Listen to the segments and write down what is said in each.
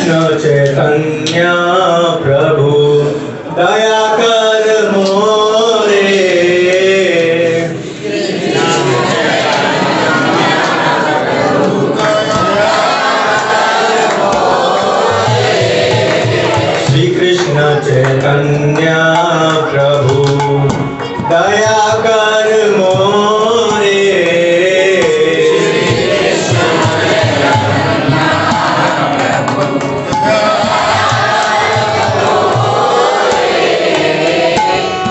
चैतन्य प्रभु दया कर मोरे। श्री कृष्ण चैतन्य प्रभु दया कर मोरे।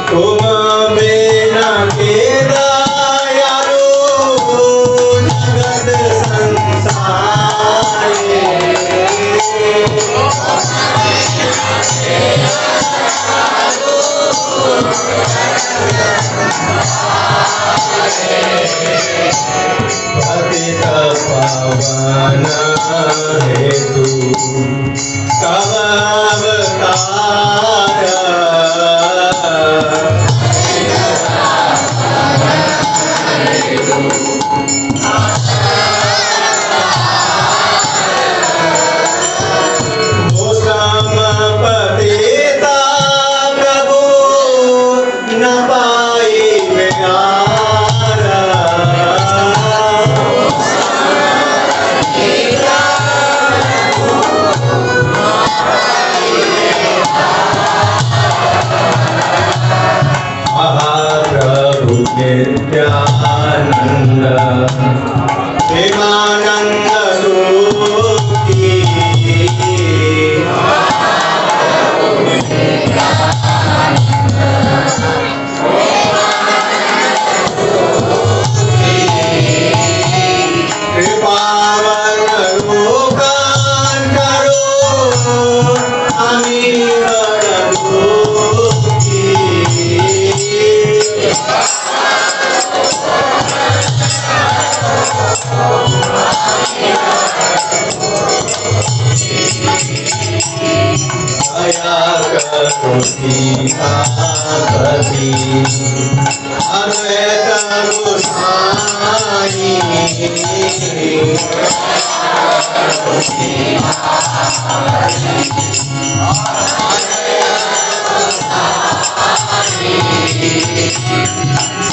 तुम बिना तेरा यारो जगत संसारे। पतित पावन हेतु तव अवतार। उत्तम पतिता प्रभु न पाई बेगारा। महाप्रभु नित्यानंद प्रेमानंद रूपी। कृपावन रोगान करो हमें बड़ दुखी। दया करो सीतापति अद्वैत गोसाई।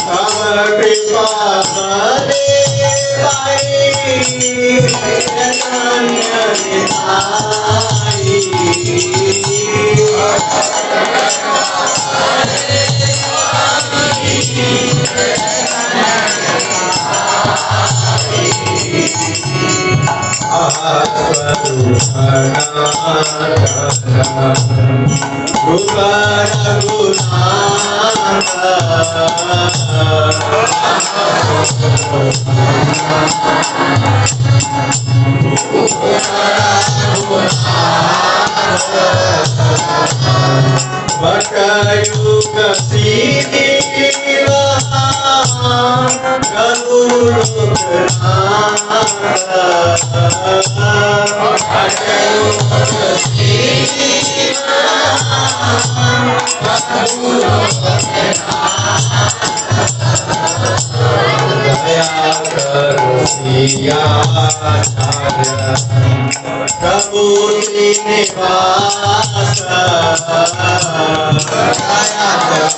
तव कृपा बले पाई चैतन्य निताई। युग दया करो प्रभु श्रीनिवास। दया करो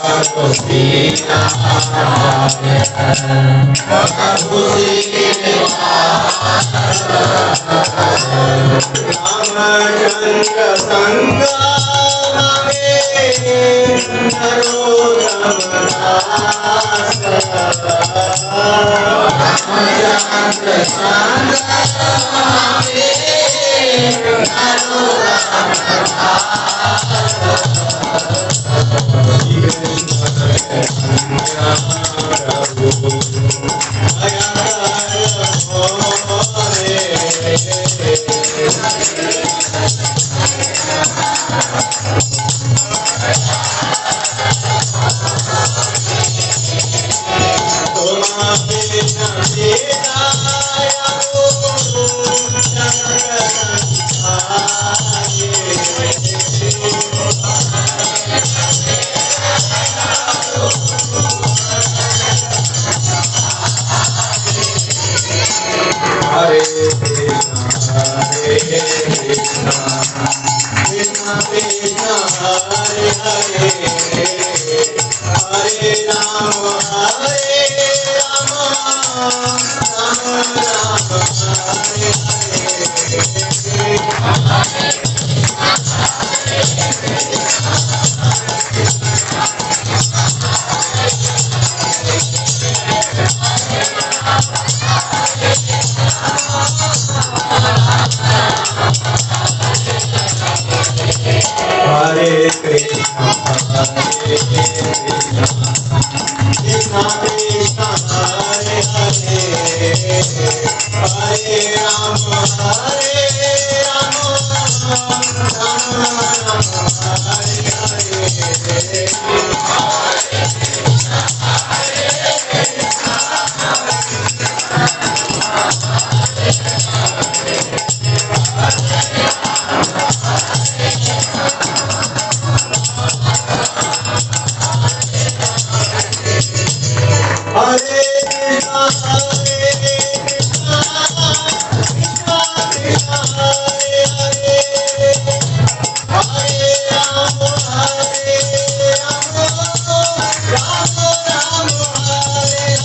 प्रभु श्रीनिवास। रामचंद्र संग मांगे नरोत्तम दास। रामचंद्र संग मांगे Narottam Hare Krishna, Hare Krishna, Hare Rama, Rama Rama, Hare Hare Krishna, Hare Krishna, Krishna Krishna, Hare Hare, Hare Rama, Rama Rama, Hare Hare. Hare Krishna, Hare Krishna, Krishna Krishna, Hare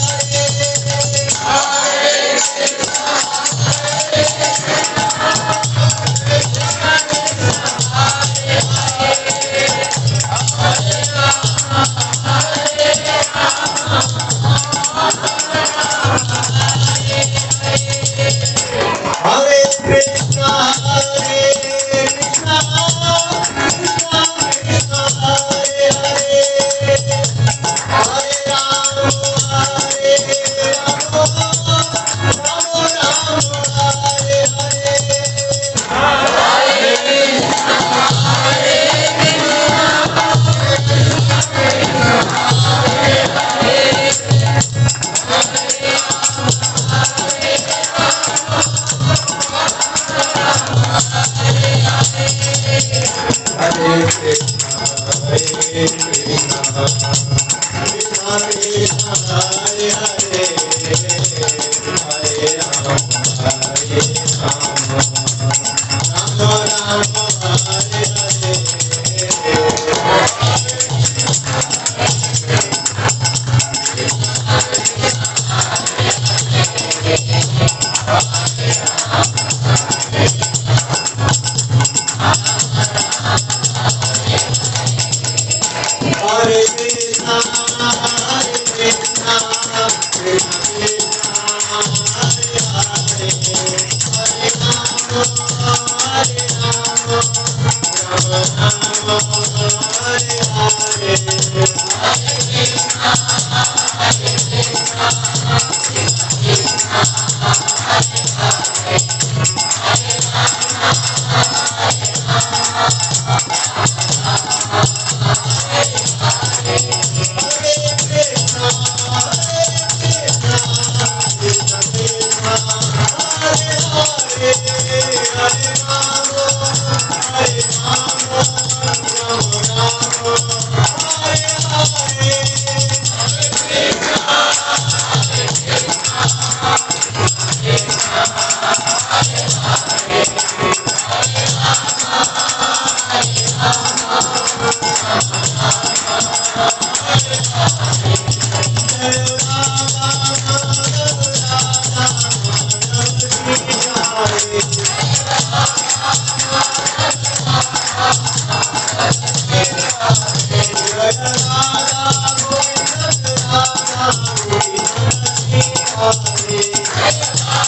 Hare, Hare Rama, Rama Rama, Hare Hare. Hare Krishna, Hare Krishna, Krishna Krishna, Hare Hare, Hare Rama, Rama Rama, Hare Hare. Hare Krishna, Hare Krishna, Krishna Krishna, Hare Hare, Hare Rama, Rama Rama, Hare Hare. Hare Krishna, Hare Krishna, Krishna Krishna, Hare Hare, Hare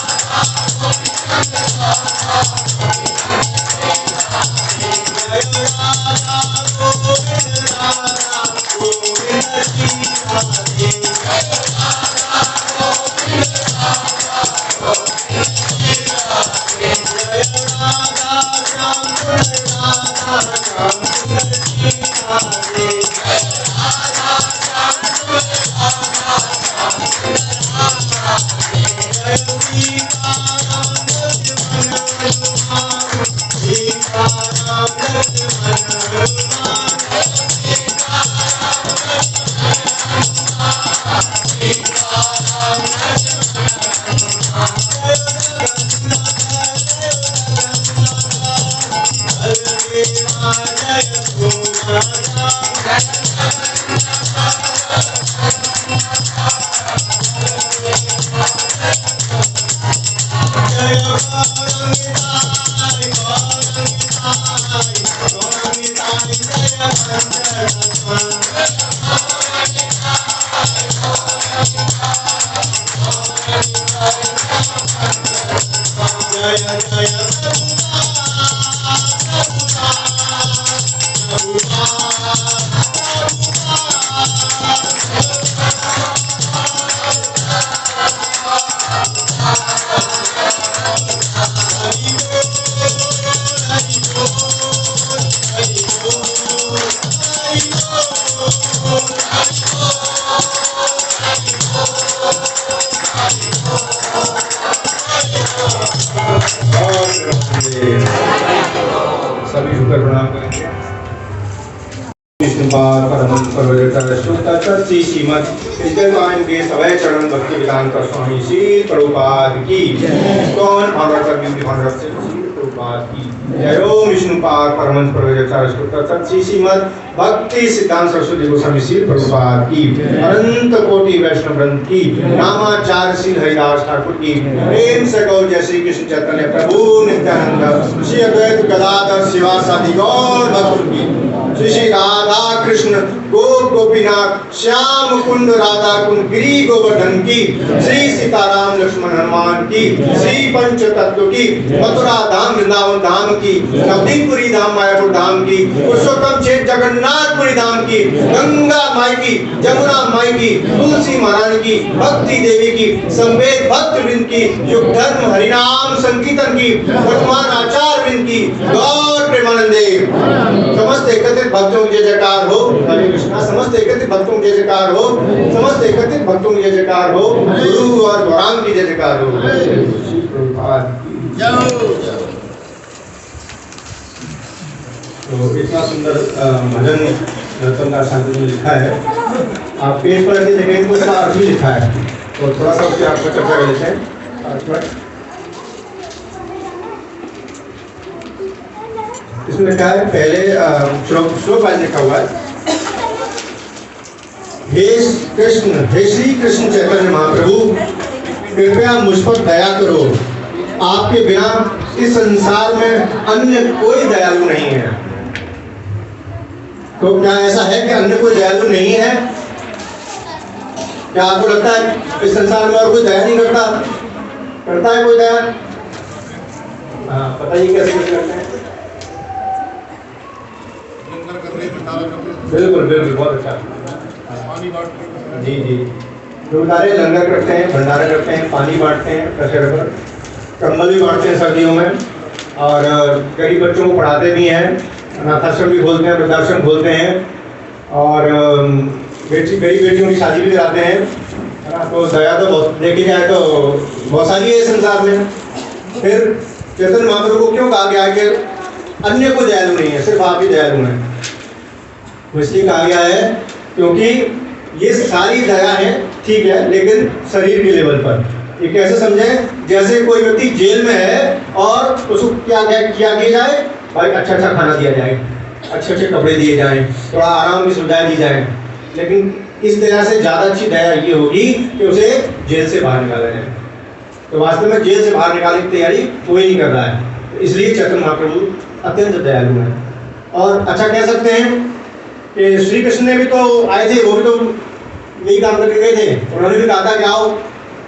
Rama, Rama Rama, Hare Hare. सभी झुककर प्रणाम करेंगे। विष्णुपाद परम परम श्रीमद के सवय चरण भक्ति वेदांत स्वामी श्री प्रभुपाद की कौन प्रभुपाद की जय। ओम विष्णुपाद परम परम श्रीमद भक्ति सिद्धांत सरस्वती गोस्वामी श्री प्रभुपाद की अनंत कोटि वैष्णव वृंद की नामाचार्य श्री हरिदास ठाकुर की प्रेम से गौर जय श्री कृष्ण चैतन्य प्रभु नित्यानंद श्री अद्वैत गदाधर शिवासादि गौर भक्त की श्री राधा कृष्ण गोप गोपीनाथ श्याम कुंड राधा कुंड गिरी गोवर्धन की श्री सीताराम लक्ष्मण हनुमान की श्री पंच तत्व की मथुरा धाम वृंदावन धाम की नवदीपुरी धाम मायापुर धाम की पुरुषोत्तम क्षेत्र जगन्नाथपुरी धाम की गंगा माई की जमुना माई की तुलसी महारानी की भक्ति देवी की संवेद भक्त वृंद की युग धर्म हरिनाम संकीर्तन की वर्तमान आचार्य वृंद की गौर प्रेमानंदे समस्त एकत्रित भक्तों की जयकार हो। हरे कृष्णा। समस्त एकत्रित भक्तों की जयकार हो। समस्त एकत्रित भक्तों की जयकार हो। गुरु और गौरांग की जयकार हो। तो इतना सुंदर भजन रतनदास ठाकुर ने लिखा है। आप पेज पर ऐसे देखेंगे तो इसका अर्थ भी लिखा है, तो थोड़ा सा उसकी आपको चर्चा कर लेते हैं। इसमें क्या है, पहले श्लोक आज लिखा हुआ है, हे कृष्ण, हे श्री कृष्ण चैतन्य महाप्रभु, कृपया मुझ पर दया करो। आपके बिना इस संसार में अन्य कोई दयालु नहीं है। तो क्या ऐसा है कि अन्य कोई दयालु नहीं है? क्या आपको लगता है इस संसार में और कोई दया नहीं करता? करता है कोई दया? बताइए कैसे कैसे करते हैं? बिल्कुल बिल्कुल, बहुत अच्छा। जी जी, गुरुद्वारे लंगर करते हैं, भंडारा करते हैं, पानी बांटते हैं, दशहरे पर कंबल भी बांटते हैं सर्दियों में, और गरीब बच्चों को पढ़ाते भी हैं, अनाथाश्रम भी खोलते हैं, वृद्धाश्रम खोलते हैं, और गरीब बेटियों की शादी भी कराते हैं, है ना। तो दया तो बहुत, देखी जाए तो बहुत सारी है संसार में। फिर चैतन्य महाप्रभु को क्यों कहा गया है कि अन्य को दयालु नहीं है, सिर्फ आप ही दयालु हैं? इसलिए कहा गया है क्योंकि ये सारी दया है, ठीक है, लेकिन शरीर के लेवल पर। ये कैसे समझें? जैसे कोई व्यक्ति जेल में है और उसको क्या किया जाए, भाई अच्छा अच्छा खाना दिया जाए, अच्छे अच्छे कपड़े दिए जाएं, थोड़ा आराम की सुविधाएं दी जाए, लेकिन इस दया से ज़्यादा अच्छी दया ये होगी कि उसे जेल से बाहर निकाला जाए। तो वास्तव में जेल से बाहर निकालने की तैयारी कोई नहीं कर रहा है। इसलिए चैतन्य महाप्रभु अत्यंत दयालु है। और अच्छा कह सकते हैं कि श्री कृष्ण ने भी तो आए थे, वो भी तो यही काम करके गए थे। उन्होंने भी कहा था कि आओ,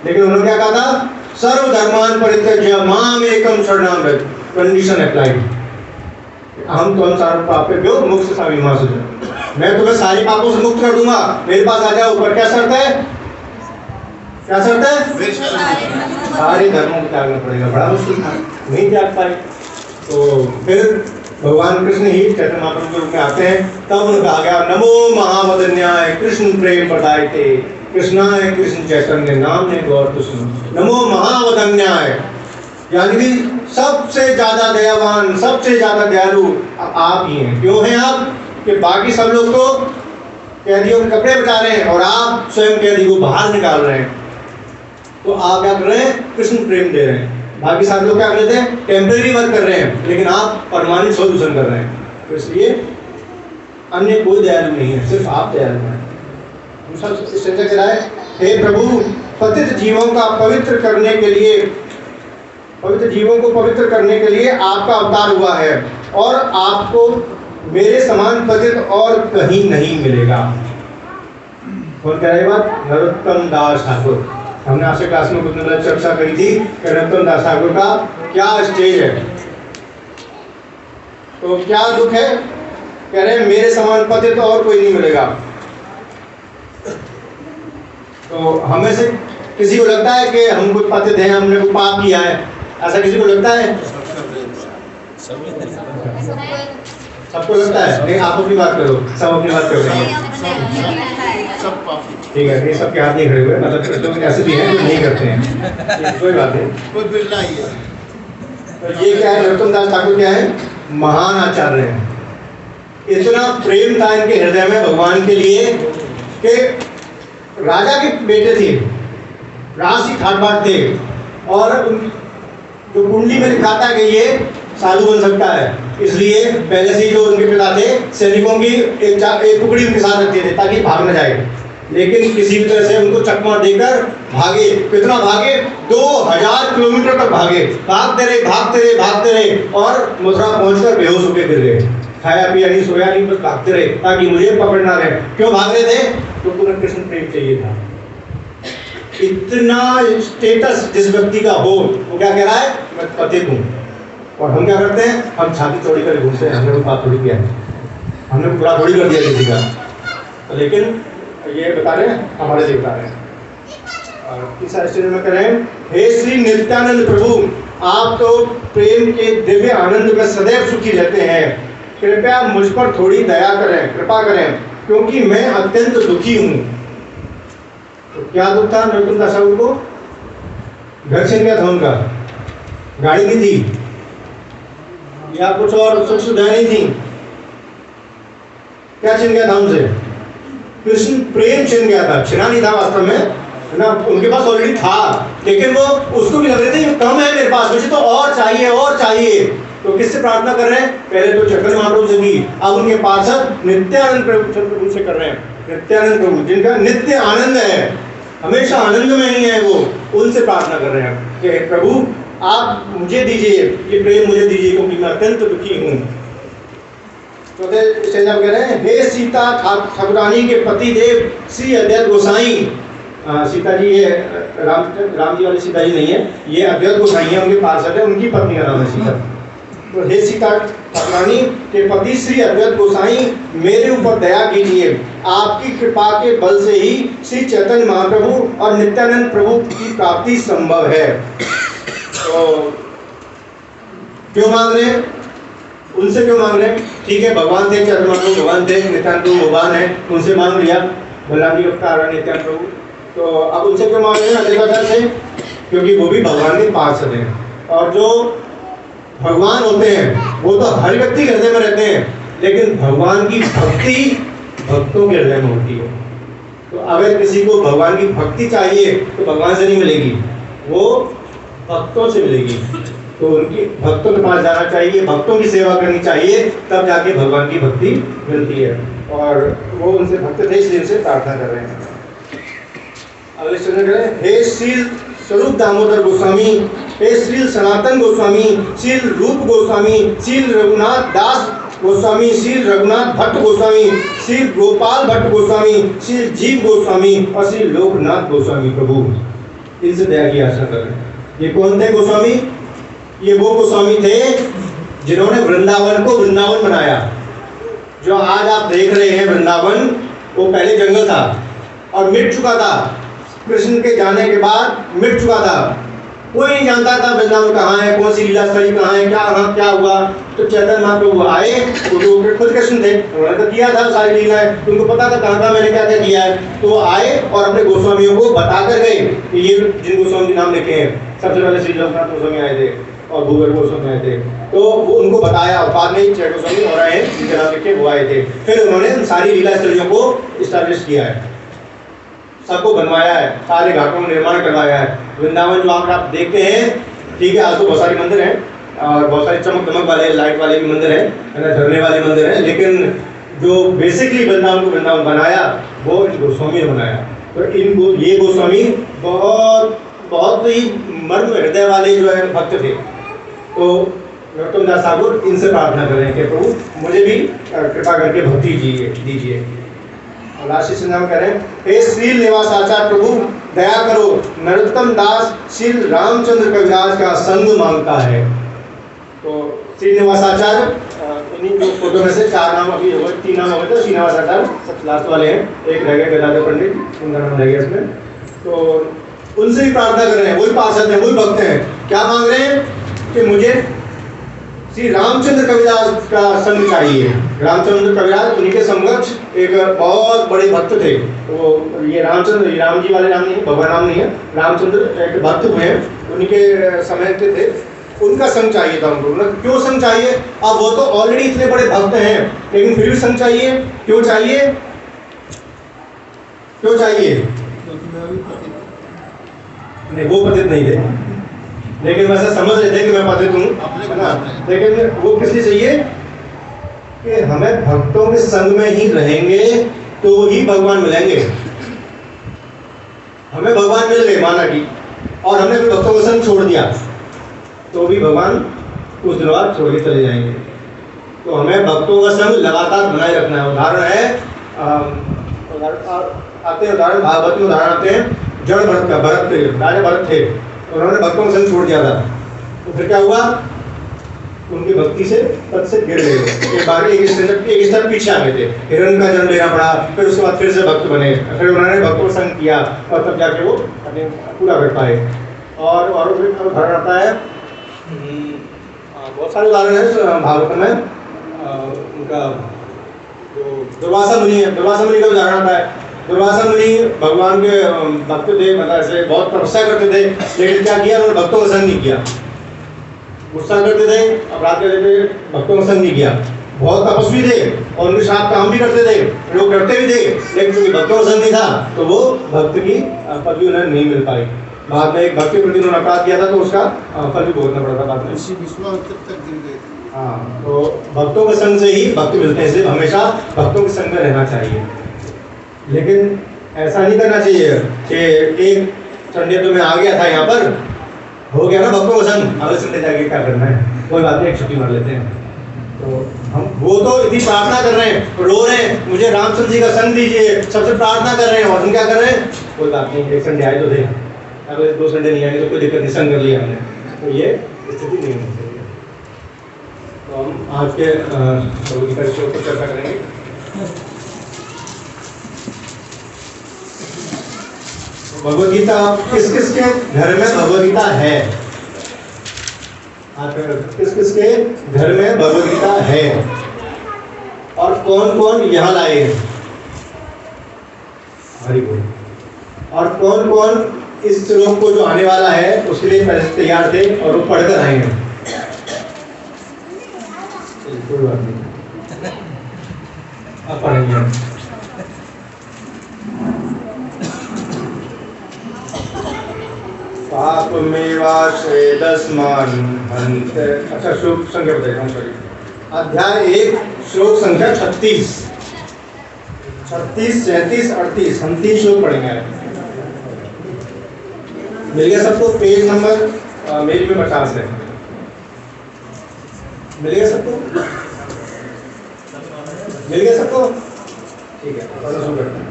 लेकिन उन्होंने क्या कहा था? सर्वधर्मान परित्यज्य माम एकम शरणं व्रज, कंडीशन अप्लाइड। हम तो सारे पापेभ्यो मुक्त सविमासु, मैं तुम्हें सारे पापों से मुक्त कर दूंगा, मेरे पास आ जाओ। पर क्या शर्त है? क्या शर्त है? सारे धर्मों को त्यागना पड़ेगा। बड़ा मुश्किल था, नहीं त्याग पाए। तो फिर भगवान कृष्ण ही चैतन्य महाप्रभु के रूप में आते हैं, तब उन्हें कहा गया नमो महावदन्याय कृष्ण प्रेम प्रदायते कृष्णाय कृष्ण चैतन्य नामने गौर कृष्ण। नमो महावदन्याय, यानी कि सबसे ज्यादा दयावान, सबसे ज्यादा दयालु आप ही हैं। क्यों हैं आप? कि बाकी सब लोग तो कैदियों के कपड़े बचा रहे हैं और आप स्वयं कैदी को बाहर निकाल रहे हैं। तो आप क्या कर रहे हैं? कृष्ण प्रेम दे रहे हैं। बाकी सारे लोग क्या कर रहे थे? टेम्परेरी वर्क कर रहे हैं, लेकिन आप परमानेंट सोल्यूशन कर रहे हैं। तो इसलिए अन्य कोई दयालु नहीं है, सिर्फ आप दयालु हैं। दूसरा है, हे प्रभु, पतित जीवों का पवित्र करने के लिए, पवित्र जीवों को पवित्र करने के लिए आपका अवतार हुआ है, और आपको मेरे समान पतित और कहीं नहीं मिलेगा। कौन कह रहे बात? नरोत्तम दास ठाकुर। हमने आपसे क्लास में कुछ मतलब चर्चा करी थी कि नरोत्तम दास ठाकुर का क्या स्टेज है। तो क्या दुख है? कह रहे हैं मेरे समान पतित और कोई नहीं मिलेगा। तो हमें से किसी को लगता है कि हम कुछ पतित हैं, हमने कुछ पाप किया है? ऐसा किसी को लगता है? सबको लगता है? नहीं, आप अपनी बात करो, सब अपनी बात करो। ठीक है, नहीं सबके हाथ नहीं खड़े हुए, मतलब कुछ लोग ऐसे भी हैं जो नहीं करते हैं, कोई बात नहीं, कोई बिरला ही है। ये क्या है, नरोत्तम दास ठाकुर क्या है, महान आचार्य हैं। इतना प्रेम था इनके हृदय में भगवान के लिए कि राजा के बेटे थे, राजसी ठाट थे, और जो कुंडली में लिखा था कि ये साधु बन सकता है, इसलिए पहले से जो उनके पिता थे सैनिकों की एक टुकड़ी उनके साथ रखते थे ताकि भाग न जाए। लेकिन किसी भी तरह से उनको चकमा देकर भागे। कितना भागे, 2000 किलोमीटर तक भागे, भागते रहे और मथुरा पहुंचकर बेहोश होकर गिर गए। खाया पिया नहीं, सोया नहीं, बस भागते रहे ताकि मुझे पकड़ना रहे। क्यों भाग रहे थे? क्योंकि उन्हें कृष्ण प्रेम चाहिए था। इतना स्टेटस जिस व्यक्ति का हो, वो क्या कह रहा है, मैं पतित हूँ। और हम क्या करते हैं, हम छाती चौड़ी कर घूमते हैं, हमने कोई बात थोड़ी किया है, हमने बुरा थोड़ी कर दिया किसी का। लेकिन ये बता रहे हैं, हमारे लिए बता रहे हैं। और तीसरा स्टेज में कह रहे हैं, हे श्री नित्यानंद प्रभु, आप तो प्रेम के दिव्य आनंद में सदैव सुखी रहते हैं। कृपया मुझ पर थोड़ी दया करें, कृपा करें, क्योंकि मैं अत्यंत दुखी हूँ। तो क्या दुख था नरोत्तम दास ठाकुर को? घर छिन गया था उनका, गाड़ी नहीं थी, या कुछ और सुख सुविधाएं नहीं थी। क्या छिन गया था उनसे? कृष्ण प्रेम छिन गया था, छिना नहीं था वास्तव में, है ना, उनके पास ऑलरेडी था, लेकिन वो उसको भी लग रहे थे कम है मेरे पास, मुझे तो और चाहिए। तो किससे प्रार्थना कर रहे हैं? पहले तो चैतन्य महाप्रभु से की, अब उनके पार्षद नित्यानंद प्रभु से कर रहे हैं। नित्यानंद प्रभु जिनका नित्य आनंद है, हमेशा आनंद में ही है, वो उनसे प्रार्थना कर रहे हैं कि प्रभु आप मुझे दीजिए, ये प्रेम मुझे दीजिए, क्योंकि मैं अत्यंत दुखी हूँ। तो कह रहे हैं, हे सीता ठाकुरानी के पति देव श्री अद्वैत गोसाई। सीता जी ये राम जी वाली सीता जी नहीं है, ये अद्वैत गोसाई है, उनके पार्षद है, उनकी पत्नी का नाम है सीता। तो हे सीता ठाकुरानी के पति श्री अद्वैत गोसाई, मेरे ऊपर दया कीजिए। आपकी कृपा के बल से ही श्री चैतन्य महाप्रभु और नित्यानंद प्रभु की प्राप्ति संभव है। तो क्यों मांग रहे हैं? उनसे क्यों मांग रहे हैं? ठीक है, भगवान थे, चैतन्य महाप्रभु भगवान थे, नित्यानंद प्रभु भगवान है, उनसे मांग लिया, बलराम जी अवतार नित्यानंद प्रभु। तो अब उनसे क्यों मांग रहे हैं? अधिकतर से, क्योंकि वो भी भगवान के पार्षद हैं। और जो भगवान होते हैं वो तो हर व्यक्ति के हृदय में रहते हैं, लेकिन भगवान की भक्ति भक्तों के हृदय में होती है। तो अगर किसी को भगवान की भक्ति चाहिए तो भगवान से नहीं मिलेगी, वो भक्तों से मिलेगी। तो उनकी भक्तों के पास जाना चाहिए, भक्तों की सेवा करनी चाहिए, तब जाके भगवान की भक्ति मिलती है। और वो उनसे भक्त थे, इसलिए उनसे प्रार्थना कर रहे हैं। अगले स्टेज में, हे श्री स्वरूप दामोदर गोस्वामी, हे श्री सनातन गोस्वामी, श्री रूप गोस्वामी, श्री रघुनाथ दास गोस्वामी, श्री रघुनाथ भट्ट गोस्वामी, श्री गोपाल भट्ट गोस्वामी, श्री जीव गोस्वामी और श्री लोकनाथ गोस्वामी प्रभु, इनसे दया की आशा कर रहे हैं। ये कौन थे गोस्वामी? ये वो गोस्वामी थे जिन्होंने वृंदावन को वृंदावन बनाया। जो आज आप देख रहे हैं वृंदावन, वो पहले जंगल था और मिट चुका था। कृष्ण के जाने के बाद मिट चुका था, कोई नहीं जानता था वृंदावन कहाँ है, कौन सी लीला स्थली कहाँ है, क्या हुआ। तो चैतन्य महाप्रभु आए, वो खुद कृष्ण थे, उन्होंने तो किया था सारी लीलाएं, उनको पता था कहाँ मैंने क्या क्या किया है। तो आए और अपने गोस्वामियों को बता कर गए कि ये जिन गोस्वामी के नाम लिखे हैं, सबसे पहले श्री लोकनाथ गोस्वामी आए थे और भूगर्भ गोस्वामी आए थे, तो वो उनको बताया। और बाद में 6 गोस्वामी और आए जिनके नाम लिखे वो आए थे। फिर उन्होंने सारी लीला स्थलियों को इस्टेब्लिश किया है, सबको बनवाया है, सारे घाटों में निर्माण करवाया है। वृंदावन जो आप देखते हैं, ठीक है, आज तो बहुत सारे मंदिर हैं और बहुत सारे चमक दमक वाले लाइट वाले भी मंदिर हैं, झरने वाले मंदिर हैं, लेकिन जो बेसिकली वृंदावन को वृंदावन बनाया वो इन गोस्वामी ने बनाया। तो ये गोस्वामी बहुत ही मर्म हृदय वाले जो है भक्त थे। तो नरोत्तम दास ठाकुर इनसे प्रार्थना कर रहे हैं कि प्रभु मुझे भी कृपा करके भक्ति दीजिए। लास्ट से नाम करें, हे श्री निवास आचार्य प्रभु दया करो, नरोत्तम दास श्री रामचंद्र कविराज का संग मांगता है। तो श्रीनिवास आचार्य, इन्हीं जो फोटो में से 4 नाम अभी हो गए, 3 नाम हो गए थे, श्रीनिवास आचार्य लास्ट वाले हैं, एक रह गए गदाधर पंडित, उनका नाम रह गया इसमें। तो उनसे ही प्रार्थना कर रहे हैं, वही पार्षद हैं, वही भक्त हैं। क्या मांग रहे हैं कि मुझे श्री रामचंद्र कविराज का संग चाहिए। रामचंद्र कविराज उन्हीं के समकक्ष एक बहुत बड़े भक्त थे। वो ये रामचंद्र, राम जी वाले नाम नहीं है, भगवान नाम नहीं है, रामचंद्र एक भक्त हुए हैं, उन्हीं के समय के थे। उनका संग चाहिए था उनको। मतलब क्यों संग चाहिए? अब वो तो ऑलरेडी इतने बड़े भक्त हैं, लेकिन फिर भी संग चाहिए। क्यों चाहिए? क्यों चाहिए? नहीं, वो पतित नहीं थे, लेकिन वैसा समझ रहे थे कि मैं पतित हूँ, है ना। लेकिन वो किस लिए चाहिए? कि हमें भक्तों के संग में ही रहेंगे तो ही भगवान मिलेंगे। हमें भगवान मिल गए माना कि, और हमने फिर भक्तों का संग छोड़ दिया तो भी भगवान कुछ दिन बाद छोड़ के चले जाएंगे। तो हमें भक्तों का संग लगातार बनाए रखना है। उदाहरण है आते हैं, उदाहरण भागवत में उदाहरण आते हैं जड़ भरत का। भरत थे, राजा भरत थे, उन्होंने भक्तों का संग छोड़ दिया था। तो फिर क्या हुआ? उनकी भक्ति से पद से गिर गए। एक बार एक स्तर पीछे आ गए थे, हिरण का जन्म लेना पड़ा। फिर उसके बाद फिर से भक्त बने, फिर उन्होंने भक्तों का संग किया और तब जाके वो पूरा कर पाए। और भी उदाहरण आता है, बहुत सारे उदाहरण है भागवत में। उनका जो दुर्वासा मुनि है, दुर्वासा मुनि का उदाहरण आता है। दुर्वासा मुनि भगवान के भक्त थे, मतलब ऐसे बहुत तपस्या करते थे, लेकिन क्या किया? उन्होंने भक्तों का संग नहीं किया। गुस्सा करते थे, अपराध करते थे, भक्तों का संग नहीं किया। बहुत तपस्वी थे और उनके साथ काम भी करते थे, लोग करते भी थे, लेकिन क्योंकि भक्तों का संग नहीं था तो वो भक्त की पदवी उन्हें नहीं मिल पाई। बाद में एक भक्त के प्रति उन्होंने अपराध किया था तो उसका फल भी भुगतना पड़ा था बाद में। हाँ, तो भक्तों के संग से ही भक्त मिलते हैं, इसलिए हमेशा भक्तों के संग में रहना चाहिए। लेकिन ऐसा नहीं करना चाहिए कि एक संडे तो मैं आ गया था, यहाँ पर हो गया ना भक्तों का संग, अगले संडे जाके क्या करना है, कोई बात नहीं, एक छुट्टी मार लेते हैं। तो हम वो तो इतनी प्रार्थना कर रहे हैं, रो रहे हैं, मुझे रामचंद्र जी का संग दीजिए, सबसे प्रार्थना कर रहे हैं, और हम क्या कर रहे हैं? कोई बात नहीं, एक संडे आए तो थे, अगले 2 संडे नहीं आएंगे तो कोई दिक्कत नहीं, संग कर लिया हमने। तो ये स्थिति नहीं होनी चाहिए। तो हम आज के भगवद्गीता विषय पर चर्चा करेंगे। भगवद्गीता किस किस के घर में भगवद्गीता है? किस किस के घर में भगवद्गीता है और कौन कौन यहाँ लाए हैं? हरि बोल। और कौन कौन इस श्लोक को जो आने वाला है उसके लिए पहले से तैयार थे और वो पढ़कर आए हैं? कोई बात नहीं, अब पढ़ेंगे। पापमेवाश्रेदस्मान् हन्ते। अच्छा, श्लोक संख्या बताइए हम, सॉरी, अध्याय 1 श्लोक संख्या 36, 36, 37, 38, हम 3 श्लोक पढ़ेंगे। मिल गया सबको? पेज नंबर मेरी में 50 है। मिल गया सबको? मिल गया सबको? ठीक है, पढ़ना शुरू करते हैं।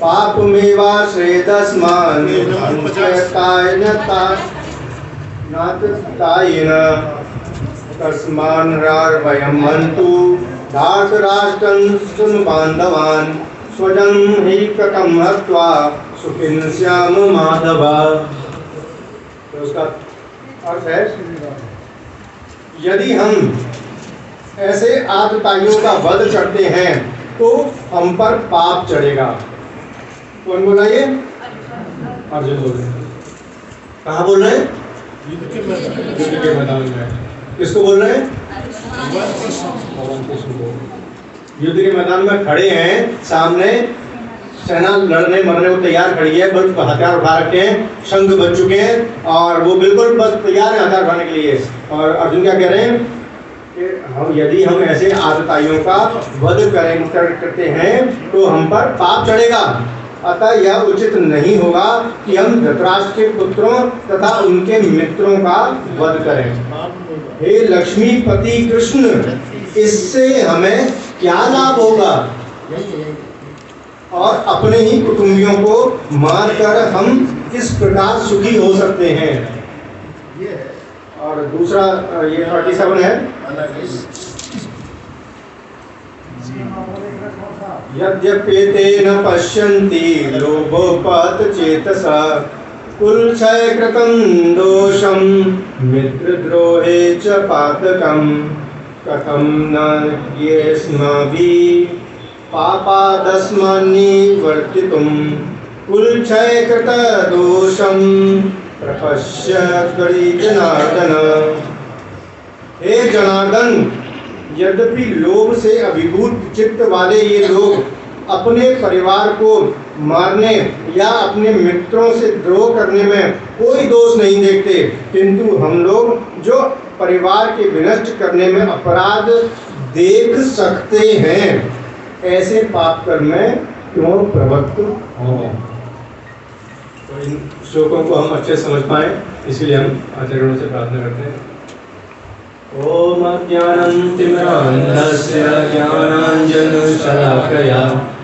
पापमेवाश्रेदस्मान् नाततायेन तस्मान्नर्वयं हन्तु धार्तराष्ट्रं सुबान्धवान् स्वजं हि कथं हत्वा सुखिनः स्याम माधव। तो उसका अर्थ है, यदि हम ऐसे आतताइयों का वध करते हैं तो हम पर पाप चढ़ेगा। कौन बोल रहा है? अर्जुन बोल रहे हैं। कहाँ बोल रहे हैं? युद्ध के मैदान में। किसको बोल रहे हैं? भगवान कृष्ण को। युद्ध के मैदान में खड़े हैं, सामने सेना लड़ने मरने को तैयार खड़ी है, बस हथियार उठा रखे हैं, शंख बज चुके हैं और वो बिल्कुल बस तैयार है हथियार उठाने के लिए। और अर्जुन क्या कह रहे हैं कि यदि हम ऐसे आतताइयों का वध करते हैं तो हम पर पाप चढ़ेगा। अतः यह उचित नहीं होगा कि हम धृतराष्ट्र के पुत्रों तथा उनके मित्रों का वध करें। हे लक्ष्मीपति कृष्ण, इससे हमें क्या लाभ होगा और अपने ही कुटुंबियों को मारकर हम किस प्रकार सुखी हो सकते हैं? और दूसरा ये 37 है, यद्यप्येतेन पश्यन्ति लोभोपहत चेतसा कुलक्षय कृतं दोषं मित्रद्रोहे च पातकं कथं न येस्माभिः पापादस्मान्निवर्तितुं कुलक्षय कृत दोषं प्रपश्य करी जनार्दन। हे जनार्दन, यद्यपि लोभ से अभिभूत चित्त वाले ये लोग अपने परिवार को मारने या अपने मित्रों से द्रोह करने में कोई दोष नहीं देखते, किंतु हम लोग जो परिवार के विनष्ट करने में अपराध देख सकते हैं, ऐसे पाप कर्म में क्यों प्रवृत्त हों। तो इन श्लोकों को हम अच्छे समझ पाएं, इसलिए हम आचार्यों से प्रार्थना करते हैं। ओम अज्ञानतिमिरान्धस्य ज्ञानाञ्जनशलाकया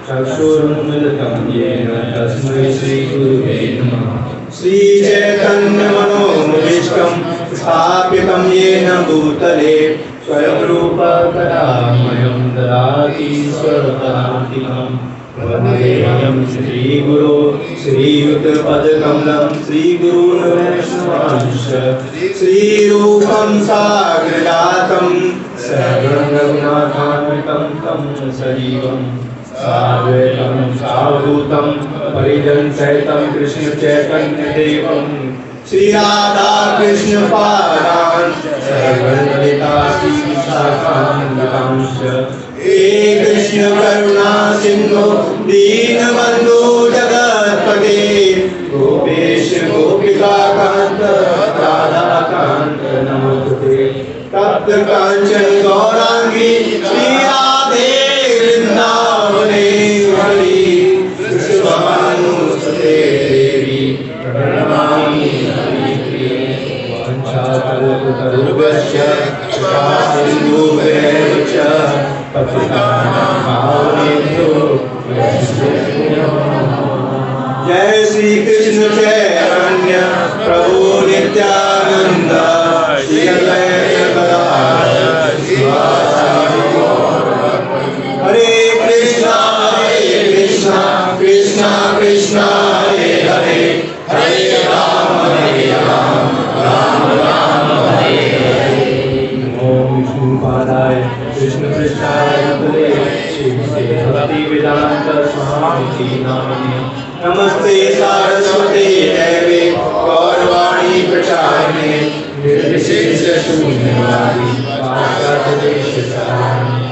चक्षुरुन्मिलितं येन तस्मै श्रीगुरुवे नमः। श्रीचैतन्यमनोभीष्टं स्थापितं येन भूतले स्वयं रूप कदामयं ददाति स्वपदान्तिकम्। वन्देऽहं श्रीगुरो श्रीयुतपदकमलं श्रीगुरून् वैष्णवांश्च श्रीरूपं साग्रजातं सर्वरघुनाथान्वितं तं सजीवं साद्वैतं सावधूतं परिजनसहितं कृष्णचैतन्यदेवं श्रीराधा कृष्णपादान् सर्वललिता श्रीशाखान्वितांश्च हे कृष्ण करुणा सिंधु दीनबंधु जगत्पते गोपेश गोपिका कांत राधा कांत नमोस्तुते। तप्त कांचन गौरांगी श्री राधे वृंदावनेश्वरी कृष्णानुसुते देवी प्रणमामि हरिप्रिये। वाञ्छाकल्पतरुभ्यश्च कृपा सिन्धुभ्येव च जय श्री कृष्ण चैतन्य प्रभु नित्यानंद श्री अद्वैत गदाधर शिवासादि हरे कृष्णा कृष्णा कृष्णा हरे हरे हरे राम राम राम हरे हरे। ओम विष्णुपादाय कृष्ण पृष्ठाय भूतले श्रीमते भक्तिवेदांत स्वामी नामिने नमस्ते सारस्वते देवे गौरवाणी प्रचारिणे निर्विशेष शून्यवादी पाश्चात्यदेशचारिणे।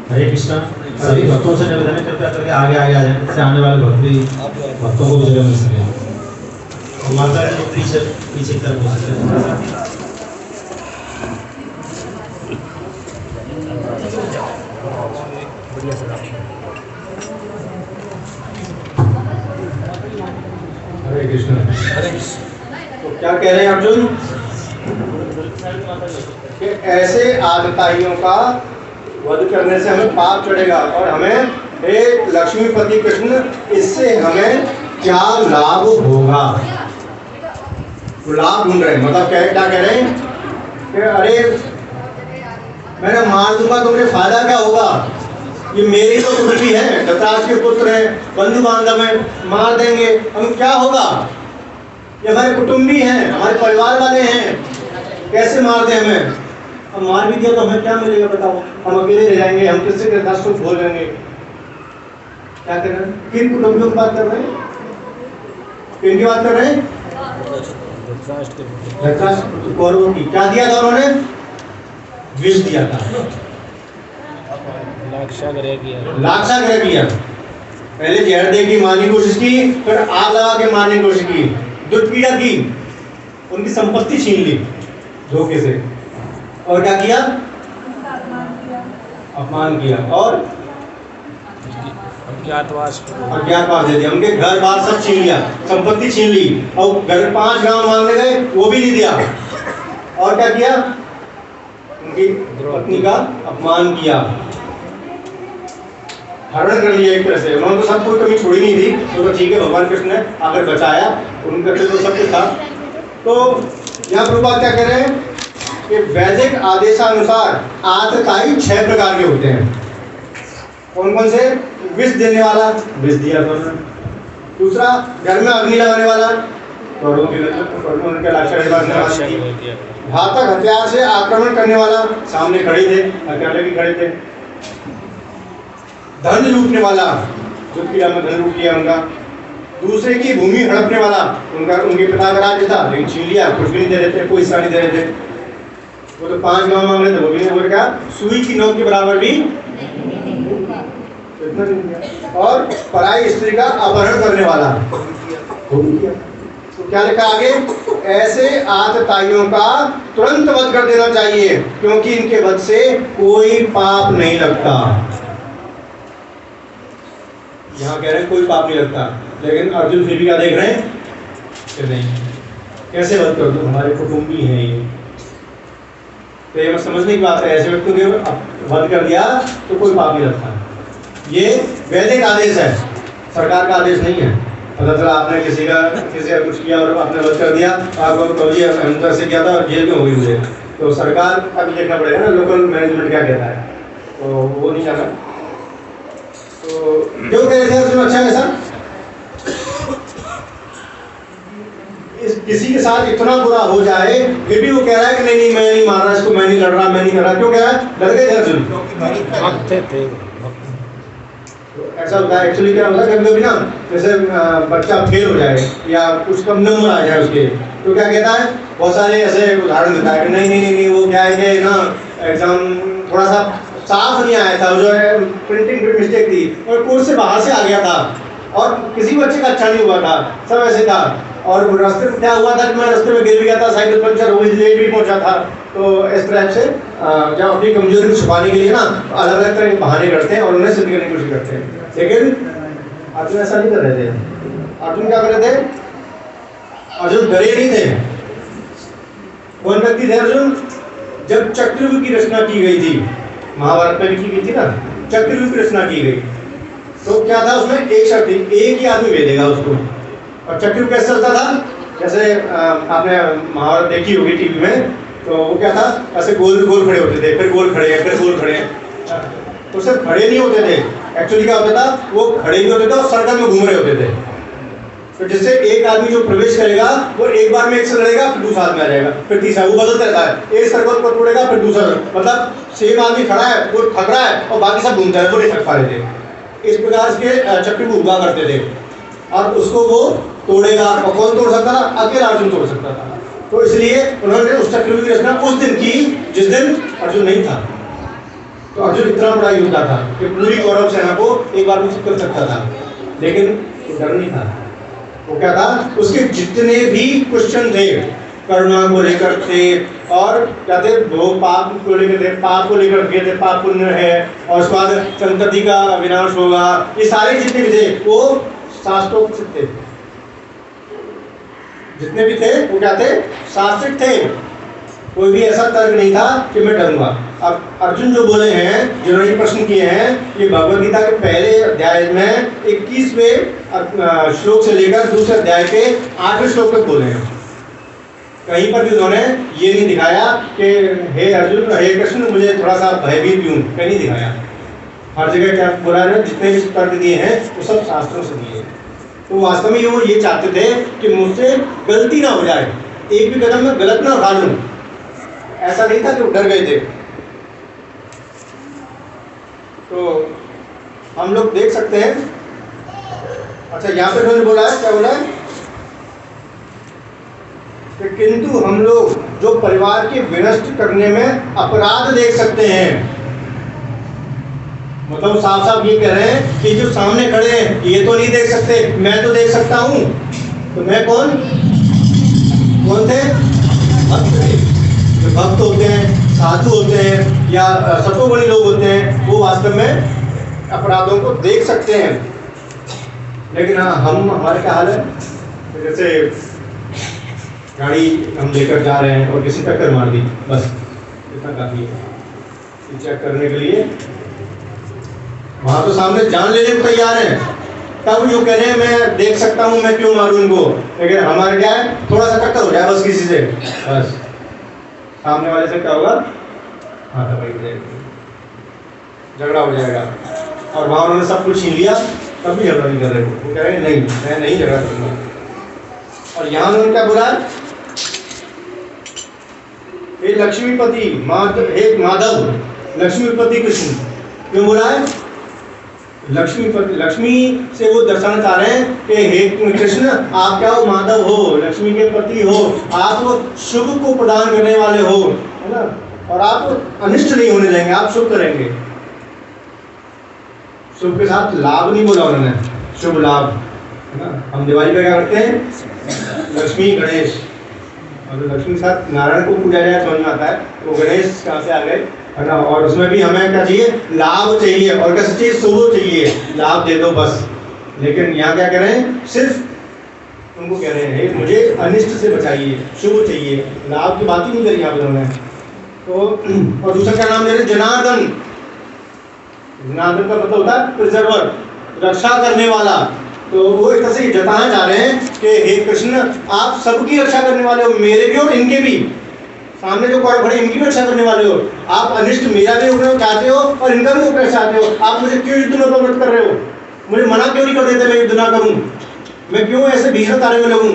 हरे कृष्णा। सभी भक्तों से निवेदन है कृपया करके आगे आगे आ जाएं, इससे आने वाले भक्तों को भी जगह मिल सके। माता जी पीछे पीछे की तरफ हो सकते हैं। हरे कृष्ण। तो क्या कह रहे हैं अर्जुन कि ऐसे आदताइयों का वध करने से हमें पाप चढ़ेगा और हमें हे लक्ष्मीपति कृष्ण, इससे हमें क्या लाभ होगा। लाभ ढूंढ रहे हैं, मतलब क्या कह रहे हैं कि अरे मैंने मार दूंगा तो मुझे फायदा क्या होगा। ये मेरी तो कुटुंबी है, धृतराष्ट्र के पुत्र है, बंधु बांधव है, मार देंगे हम क्या होगा। ये हमारे कुटुंबी हैं, हमारे परिवार वाले हैं, कैसे मार दें हमें। अब मार भी दिया तो हमें क्या मिलेगा बताओ। हम अकेले रह जाएंगे, हम किससे धृतराष्ट्र को भूल जाएंगे। क्या कर रहे हैं, किन कुटुंबियों की बात कर रहे हैं, किन की बात कर रहे हैं। धृतराष्ट्र कौरवों की। क्या दिया था उन्होंने, विष दिया था, लाक्षागृह किया। पहले जहर दे के मारने की कोशिश की, फिर आग लगा के मारने की कोशिश की, दुष्पीड़ा की, उनकी संपत्ति छीन ली धोखे से, और क्या किया, अपमान किया और अज्ञातवास दे दिया। उनके घर बार सब छीन लिया, संपत्ति छीन ली, और घर 5 गांव मांगने गए वो भी नहीं दिया। और क्या किया, उनकी पत्नी का अपमान किया, हरण कर लिया एक तरह से। उन्होंने तो सब कोई कमी छोड़ी नहीं थी, तो ठीक है भगवान कृष्ण ने आकर बचाया, उनके तो सब कुछ था। तो यहाँ प्रभुपाद क्या कह रहे हैं कि वैदिक आदेशानुसार आतताई 6 प्रकार के होते हैं। कौन कौन से, विष देने वाला, विष दिया था उन्होंने। दूसरा, घर में अग्नि लगाने वाला, घातक हथियार से आक्रमण करने वाला, सामने खड़े थे, हथियार लेके खड़े थे। धन लूटने वाला, जो कीड़ा में धन लूट लिया उनका। दूसरे की भूमि हड़पने वाला, उनके पिता का राज्य था लेकिन छीन लिया, कुछ भी नहीं दे रहे थे, कोई हिस्सा नहीं दे रहे थे। वो तो 5 गाँव मांग रहे थे, वो भी नहीं, क्या सुई की नोक के बराबर भी इतना नहीं दिया। और पराई स्त्री का अपहरण करने वाला, वो भी किया। तो क्या लिखा आगे, ऐसे आतताइयों का तुरंत वध कर देना चाहिए क्योंकि इनके वध से कोई पाप नहीं लगता। यहाँ कह रहे हैं कोई पाप नहीं लगता, लेकिन अर्जुन फिर भी क्या देख रहे हैं कि नहीं, कैसे वध कर दो, हमारे कुटुंबी हैं ये। तो ये समझने की बात है, ऐसे व्यक्तियों के वध कर दिया तो कोई पाप नहीं लगता। ये वैदिक आदेश है, सरकार का आदेश नहीं है। पता चला आपने किसी का कुछ किया और आपने वध कर दिया, आपको कभी अंतर से किया था और जेल में हो गई मुझे, तो सरकार का भी देखना पड़ेगा ना, लोकल मैनेजमेंट क्या कहता है, तो वो नहीं जाना। तो क्यों कह रहे थे अर्जुन अच्छा है सर, किसी के साथ इतना बुरा हो जाए फिर भी वो कह रहा है कि नहीं नहीं मैं नहीं मार रहा इसको, मैं नहीं लड़ रहा, मैं नहीं कर रहा। क्यों कह रहा है, डर गए अर्जुन। तो ऐसा होता है एक्चुअली, क्या होता है कभी कभी ना, जैसे बच्चा फेल हो जाए या कुछ कम नंबर आ जाए उसके, तो क्या कहता है, बहुत सारे ऐसे उदाहरण देता है कि नहीं नहीं नहीं वो क्या है कि ना एग्जाम थोड़ा सा साफ नहीं आया था, जो है प्रिंटिंग में मिस्टेक थी और कोर्स से बाहर से आ गया था और किसी बच्चे का अच्छा नहीं हुआ था, सब ऐसे था। और रास्ते में क्या हुआ था कि मैं रास्ते में गिर भी गया था, साइकिल पंचर हो गई, लेट भी पहुंचा था। तो इस तरह से जब अपनी कमजोरी को छुपाने के लिए ना अलग अलग तरह के बहाने करते हैं और उन्हें सिद्ध करने की कोशिश करते हैं। लेकिन अर्जुन ऐसा नहीं कर रहे थे। अर्जुन क्या कर रहे थे, अर्जुन डरे नहीं थे। कौन व्यक्ति थे अर्जुन, जब चक्रव्यूह की रचना की गई थी, महाभारत में भी की गई थी ना, चक्रव्यूह की रचना की गई, तो क्या था उसमें एक शर्त थी, एक ही आदमी भेदेगा उसको। और चक्रव्यूह कैसे चलता था, जैसे आपने महाभारत देखी होगी टीवी में, तो वो क्या था, ऐसे गोल गोल खड़े होते थे, फिर गोल खड़े हैं, फिर गोल खड़े हैं। तो सिर्फ खड़े नहीं होते थे, एक्चुअली क्या होता था, वो खड़े भी होते थे और सर्कल में घूम रहे होते थे। तो जिससे एक आदमी जो प्रवेश करेगा वो एक बार में एक से लड़ेगा, फिर दूसरा आदमी आ जाएगा, फिर तीसरा, वो बदलता रहता है, एक सर्कल पर तोड़ेगा फिर दूसरा, मतलब सेम आदमी खड़ा है, वो थक रहा है और बाकी सब घूमता है, वो नहीं थक पा रहे थे। इस प्रकार के चक्रव्यूह हुआ करते थे। और उसको वो तोड़ेगा, और कौन तोड़ सकता था, अकेला अर्जुन तोड़ सकता था। तो इसलिए उन्होंने उस चक्रव्यूह की रचना उस दिन की जिस दिन अर्जुन नहीं था। तो अर्जुन इतना बड़ा योद्धा था कि पूरी कौरव सेना को एक बार में कर सकता था, लेकिन डर नहीं था। वो क्या था, उसके जितने भी क्वेश्चन थे करुणा को लेकर थे, और क्या थे, वो पाप को लेकर थे, पाप को लेकर के थे, पाप पुण्य है, और उसके बाद संतति का विनाश होगा, ये सारे जितने भी थे वो शास्त्रोक्त थे। जितने भी थे वो क्या थे, शास्त्रिक थे। कोई भी ऐसा तर्क नहीं था कि मैं डरूंगा। अब अर्जुन जो बोले हैं, जिन्होंने प्रश्न किए हैं, ये भगवद गीता के पहले अध्याय में 21वें श्लोक से लेकर दूसरे अध्याय के 8वें श्लोक तक बोले हैं। कहीं पर भी उन्होंने ये नहीं दिखाया कि हे अर्जुन, हे कृष्ण, मुझे थोड़ा सा भयभीत भी हूँ, कहीं नहीं दिखाया। हर जगह क्या बोला है, जितने भी तर्क दिए हैं वो सब शास्त्रों से दिए। तो वास्तव में वो ये चाहते थे कि मुझसे गलती ना हो जाए, एक भी कदम में गलत ना उठा लूं। ऐसा नहीं था कि वो डर गए थे। तो हम लोग देख सकते हैं, अच्छा यहाँ पे उन्होंने बोला है, क्या बोला है कि किंतु हम लोग जो परिवार के विनष्ट करने में अपराध देख सकते हैं, मतलब साफ साफ ये कह रहे हैं कि जो सामने खड़े हैं ये तो नहीं देख सकते, मैं तो देख सकता हूं। तो मैं कौन थे, भक्त थे। जो भक्त होते हैं, साधु होते हैं या सतोगुणी लोग होते हैं, वो वास्तव में अपराधों को देख सकते हैं। लेकिन हम, हमारे क्या हाल है, तो जैसे गाड़ी हम लेकर जा रहे हैं और किसी टक्कर मार दी, बस इतना काफी है चेक करने के लिए। वहां तो सामने जान लेने को तैयार है, तब जो कह रहे हैं मैं देख सकता हूं, मैं क्यों मारूं इनको। लेकिन हमारे क्या है, थोड़ा सा टक्कर हो जाए बस किसी से, बस सामने वाले से क्या होगा, हाथ पकड़ जाएगी, झगड़ा हो जाएगा। और वहां उन्होंने सब कुछ छीन लिया, तब भी झगड़ा नहीं कर रहे, वो कह रहे हैं नहीं, मैं नहीं झगड़ा करूंगा। और यहाँ उन्होंने क्या बोला, हे लक्ष्मीपति हे माधव, लक्ष्मीपति कृष्ण, क्यों बोला है, लक्ष्मी से वो दर्शाना चाह रहे हैं कि हे कृष्ण, आप क्या हो, माधव हो, लक्ष्मी के पति हो, आप शुभ को प्रदान करने वाले हो, है ना, और आप अनिष्ट नहीं होने देंगे, आप शुभ करेंगे। शुभ के साथ लाभ नहीं बोला उन्होंने, शुभ लाभ, है ना। हम दिवाली पे क्या करते हैं, लक्ष्मी गणेश, और लक्ष्मी के साथ नारायण को पूजा जाए समझ में आता है, तो गणेश कहाँ से आ गए, है ना। और उसमें भी हमें क्या चाहिए, लाभ चाहिए, और कैसे चाहिए, शुभ चाहिए, लाभ दे दो बस। लेकिन यहाँ क्या कह रहे हैं, सिर्फ उनको कह रहे हैं मुझे अनिष्ट से बचाइए, शुभ चाहिए, लाभ की बात ही नहीं करी यहाँ पर उन्होंने। तो और दूसरा क्या नाम दे रहे, जनार्दन। जनार्दन का मतलब होता है प्रिजर्वर, रक्षा करने वाला। तो वो एक तरह से जताना चाह रहे हैं कि हे कृष्ण, आप सबकी रक्षा करने वाले हो, मेरे भी और इनके भी, सामने जो कौरव खड़े इनकी भी रक्षा करने वाले हो। आप अनिष्ट मेरा भी उपयोग चाहते हो और इनका भी उपयोग चाहते हो। आप मुझे क्यों युद्ध में प्रवृत्त कर रहे हो, मुझे मना क्यों नहीं कर देते मैं युद्ध ना करूं, मैं क्यों ऐसे भीषण कार्य में लगूं,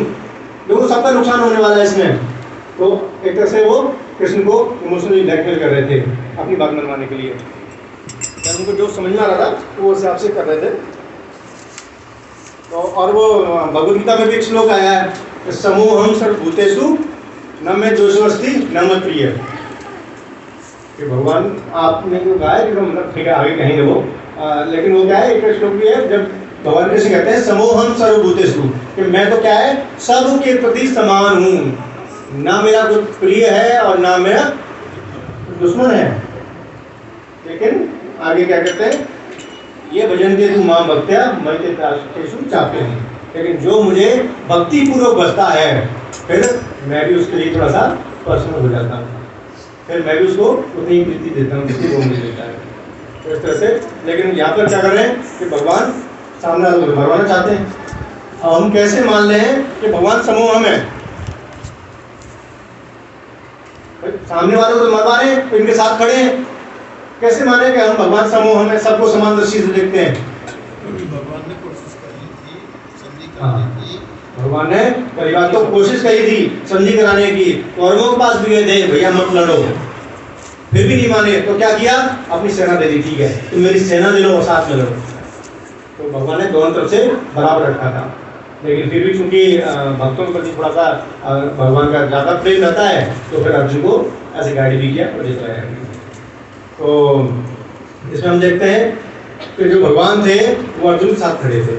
देखो सबका नुकसान होने वाला है इसमें। तो एक तरह से वो कृष्ण को इमोशनली ब्लैकमेल कर रहे थे अपनी बात मनवाने के लिए। यार उनको जो समझ में आ रहा था वो उस हिसाब से कर रहे थे। तो और वो भगवद गीता में भी एक श्लोक आया है, समूहम सर्वभूतेषु न मैं दोषवस्ति न मत प्रिय। कि भगवान आपने जो कहा है, मतलब ठीक है आगे कहेंगे वो, लेकिन वो क्या है, एक श्लोक भी है जब भगवान कृष्ण कहते हैं समूहम सर्वभूतेषु, कि मैं तो क्या है, सब के प्रति समान हूँ, ना मेरा कुछ प्रिय है और ना मेरा दुश्मन है। लेकिन आगे क्या कहते हैं, ये भजन्ते तु मां भक्त्या मयि तेषु चाप्यहम्। लेकिन जो मुझे भक्ति पूर्वक बसता है, फिर मैं भी उसके लिए थोड़ा सा पर्सनल हो जाता हूँ, फिर मैं भी उसको उतनी प्रीति देता हूँ जितनी वो मुझे देता है। तो इस तरह से, लेकिन यहाँ पर क्या कर रहे हैं कि भगवान सामने मरवाना चाहते हैं। अब हम कैसे मान रहे हैं कि भगवान समूह में, सामने वालों को मरवा रहे हैं, इनके साथ खड़े हैं, कैसे माने कि हम भगवान समूह में सबको समान दृष्टि से देखते हैं। भगवान ने कोशिश करी थी संधि करने की, भगवान ने परिवार को कोशिश करी थी संधि कराने की, कौरवों के पास भी गए थे, भैया मत लड़ो, फिर भी नहीं माने। तो क्या किया, अपनी सेना दे दी, ठीक है तुम मेरी सेना ले लो और साथ में लड़ो। तो भगवान ने दोनों तरफ से बराबर रखा था। लेकिन फिर भी चूंकि भक्तों के प्रति थोड़ा सा भगवान का ज़्यादा प्रेम रहता है, तो फिर अर्जुन को ऐसे गाइड भी किया और जितवाया। तो इसमें हम देखते हैं कि जो भगवान थे वो अर्जुन के साथ खड़े थे।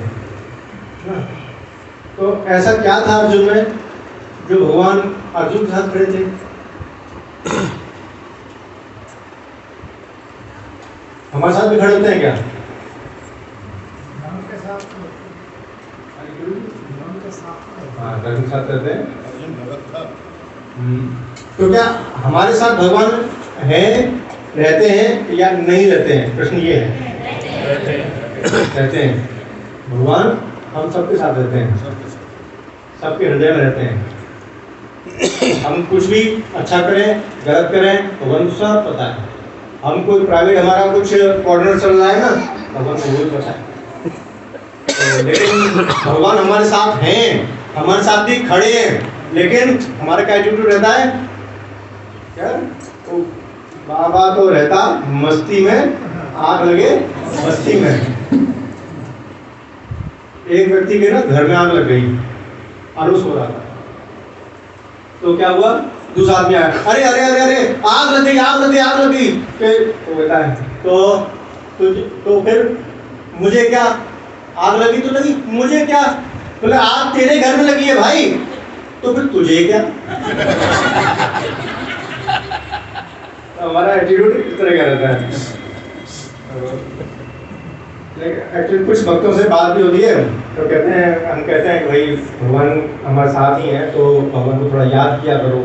तो ऐसा क्या था अर्जुन में जो भगवान अर्जुन के साथ खड़े थे? हमारे साथ भी खड़े होते हैं क्या? हाँ, धर्म के साथ रहते हैं। अर्जुन भगत था। तो क्या हमारे साथ भगवान है, रहते हैं या नहीं रहते हैं? प्रश्न ये है। रहते हैं। भगवान हम सबके साथ रहते हैं, सबके हृदय में रहते हैं। हम कुछ भी अच्छा करें गलत करें भगवान को सब पता है। हम कोई प्राइवेट हमारा कुछ कॉर्नर चल रहा है ना, भगवान को वो भी पता है। तो लेकिन भगवान हमारे साथ हैं, हमारे साथ भी खड़े हैं, लेकिन हमारा क्या एटीट्यूड रहता है क्या? तो बाबा तो रहता मस्ती में, आग लगे मस्ती में। एक व्यक्ति के ना घर में आग लग गई, आलूस हो रहा था, तो क्या हुआ, दूसरा आदमी आया, अरे अरे अरे अरे आग लग गई, आग लग गई, आग लग गई। तो कहता है तो फिर मुझे क्या, आग लगी तो लगी, मुझे क्या? बोले आग तेरे घर में लगी है भाई, तो फिर तुझे क्या? तो हमारा एटीट्यूड इस तरह का रहता है। लेकिन एक्चुअली कुछ भक्तों से बात भी होती है, तो कहते हैं, हम कहते हैं कि भाई भगवान हमारे साथ ही हैं, तो भगवान को थोड़ा याद किया करो,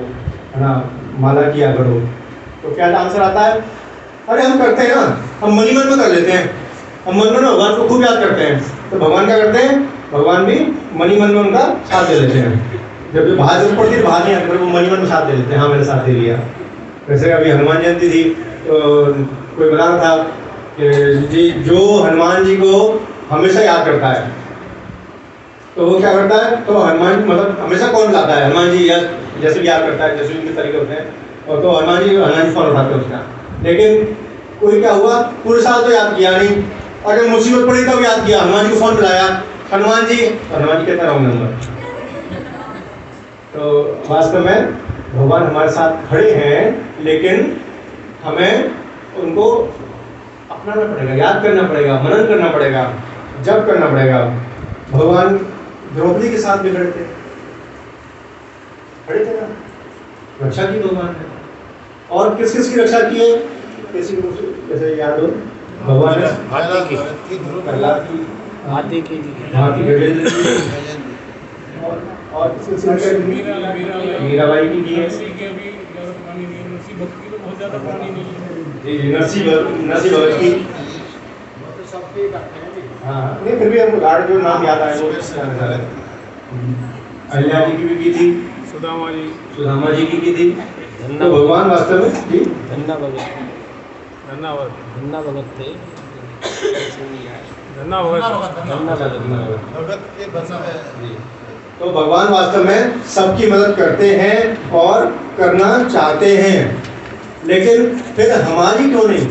है ना, माला किया करो। तो क्या आंसर आता है, अरे हम करते हैं ना, हम मन ही मन में कर लेते हैं, हम मन में भगवान को खूब याद करते हैं। तो भगवान क्या करते हैं, भगवान भी मन ही मन में उनका साथ दे लेते हैं। जब भी बाहर जरूरत पड़ती है, बाहर नहीं आते, वो मन ही मन में साथ दे लेते हैं, हाँ मैंने साथ दे लिया। वैसे अभी हनुमान जयंती थी, तो कोई बता रहा था कि जी जो हनुमान जी को हमेशा याद करता है, तो वो क्या करता है, तो हनुमान मतलब हमेशा कौन बुलाता है, हनुमान जी जैसे भी याद करता है, जैसे उनके तरीके होते हैं, और तो हनुमान जी कौन उठाते हैं उसका। लेकिन कोई क्या हुआ, पूरे साल तो याद किया नहीं, और जब मुसीबत पड़ी तब याद किया, हनुमान जी को फोन मिलाया, हनुमान जी, हनुमान जी कहता रॉन्ग नंबर। तो वास्तव में भगवान हमारे साथ खड़े हैं, लेकिन हमें उनको अपनाना पड़ेगा, याद करना पड़ेगा, मनन करना पड़ेगा, जप करना पड़ेगा। भगवान द्रौपदी के साथ भी खड़े थे, खड़े थे ना, रक्षा की भगवान ने। और किस किस की रक्षा की है, किसी को जैसे याद हो, भगवान ने प्रहलाद की, हाथी की, गजेंद्र की, और किस किस की रक्षा की, मीराबाई की है, जी नरसिंह भगत की। हाँ नहीं, फिर भी हम गार्ड जो नाम याद आए वो अहिल्या जी की भी की थी, सुदामा जी की थी। तो भगवान वास्तव में जी धन्ना भगत थे, भगत के बना है। तो भगवान वास्तव में सबकी मदद करते हैं और करना चाहते हैं, लेकिन फिर हमारी क्यों नहीं?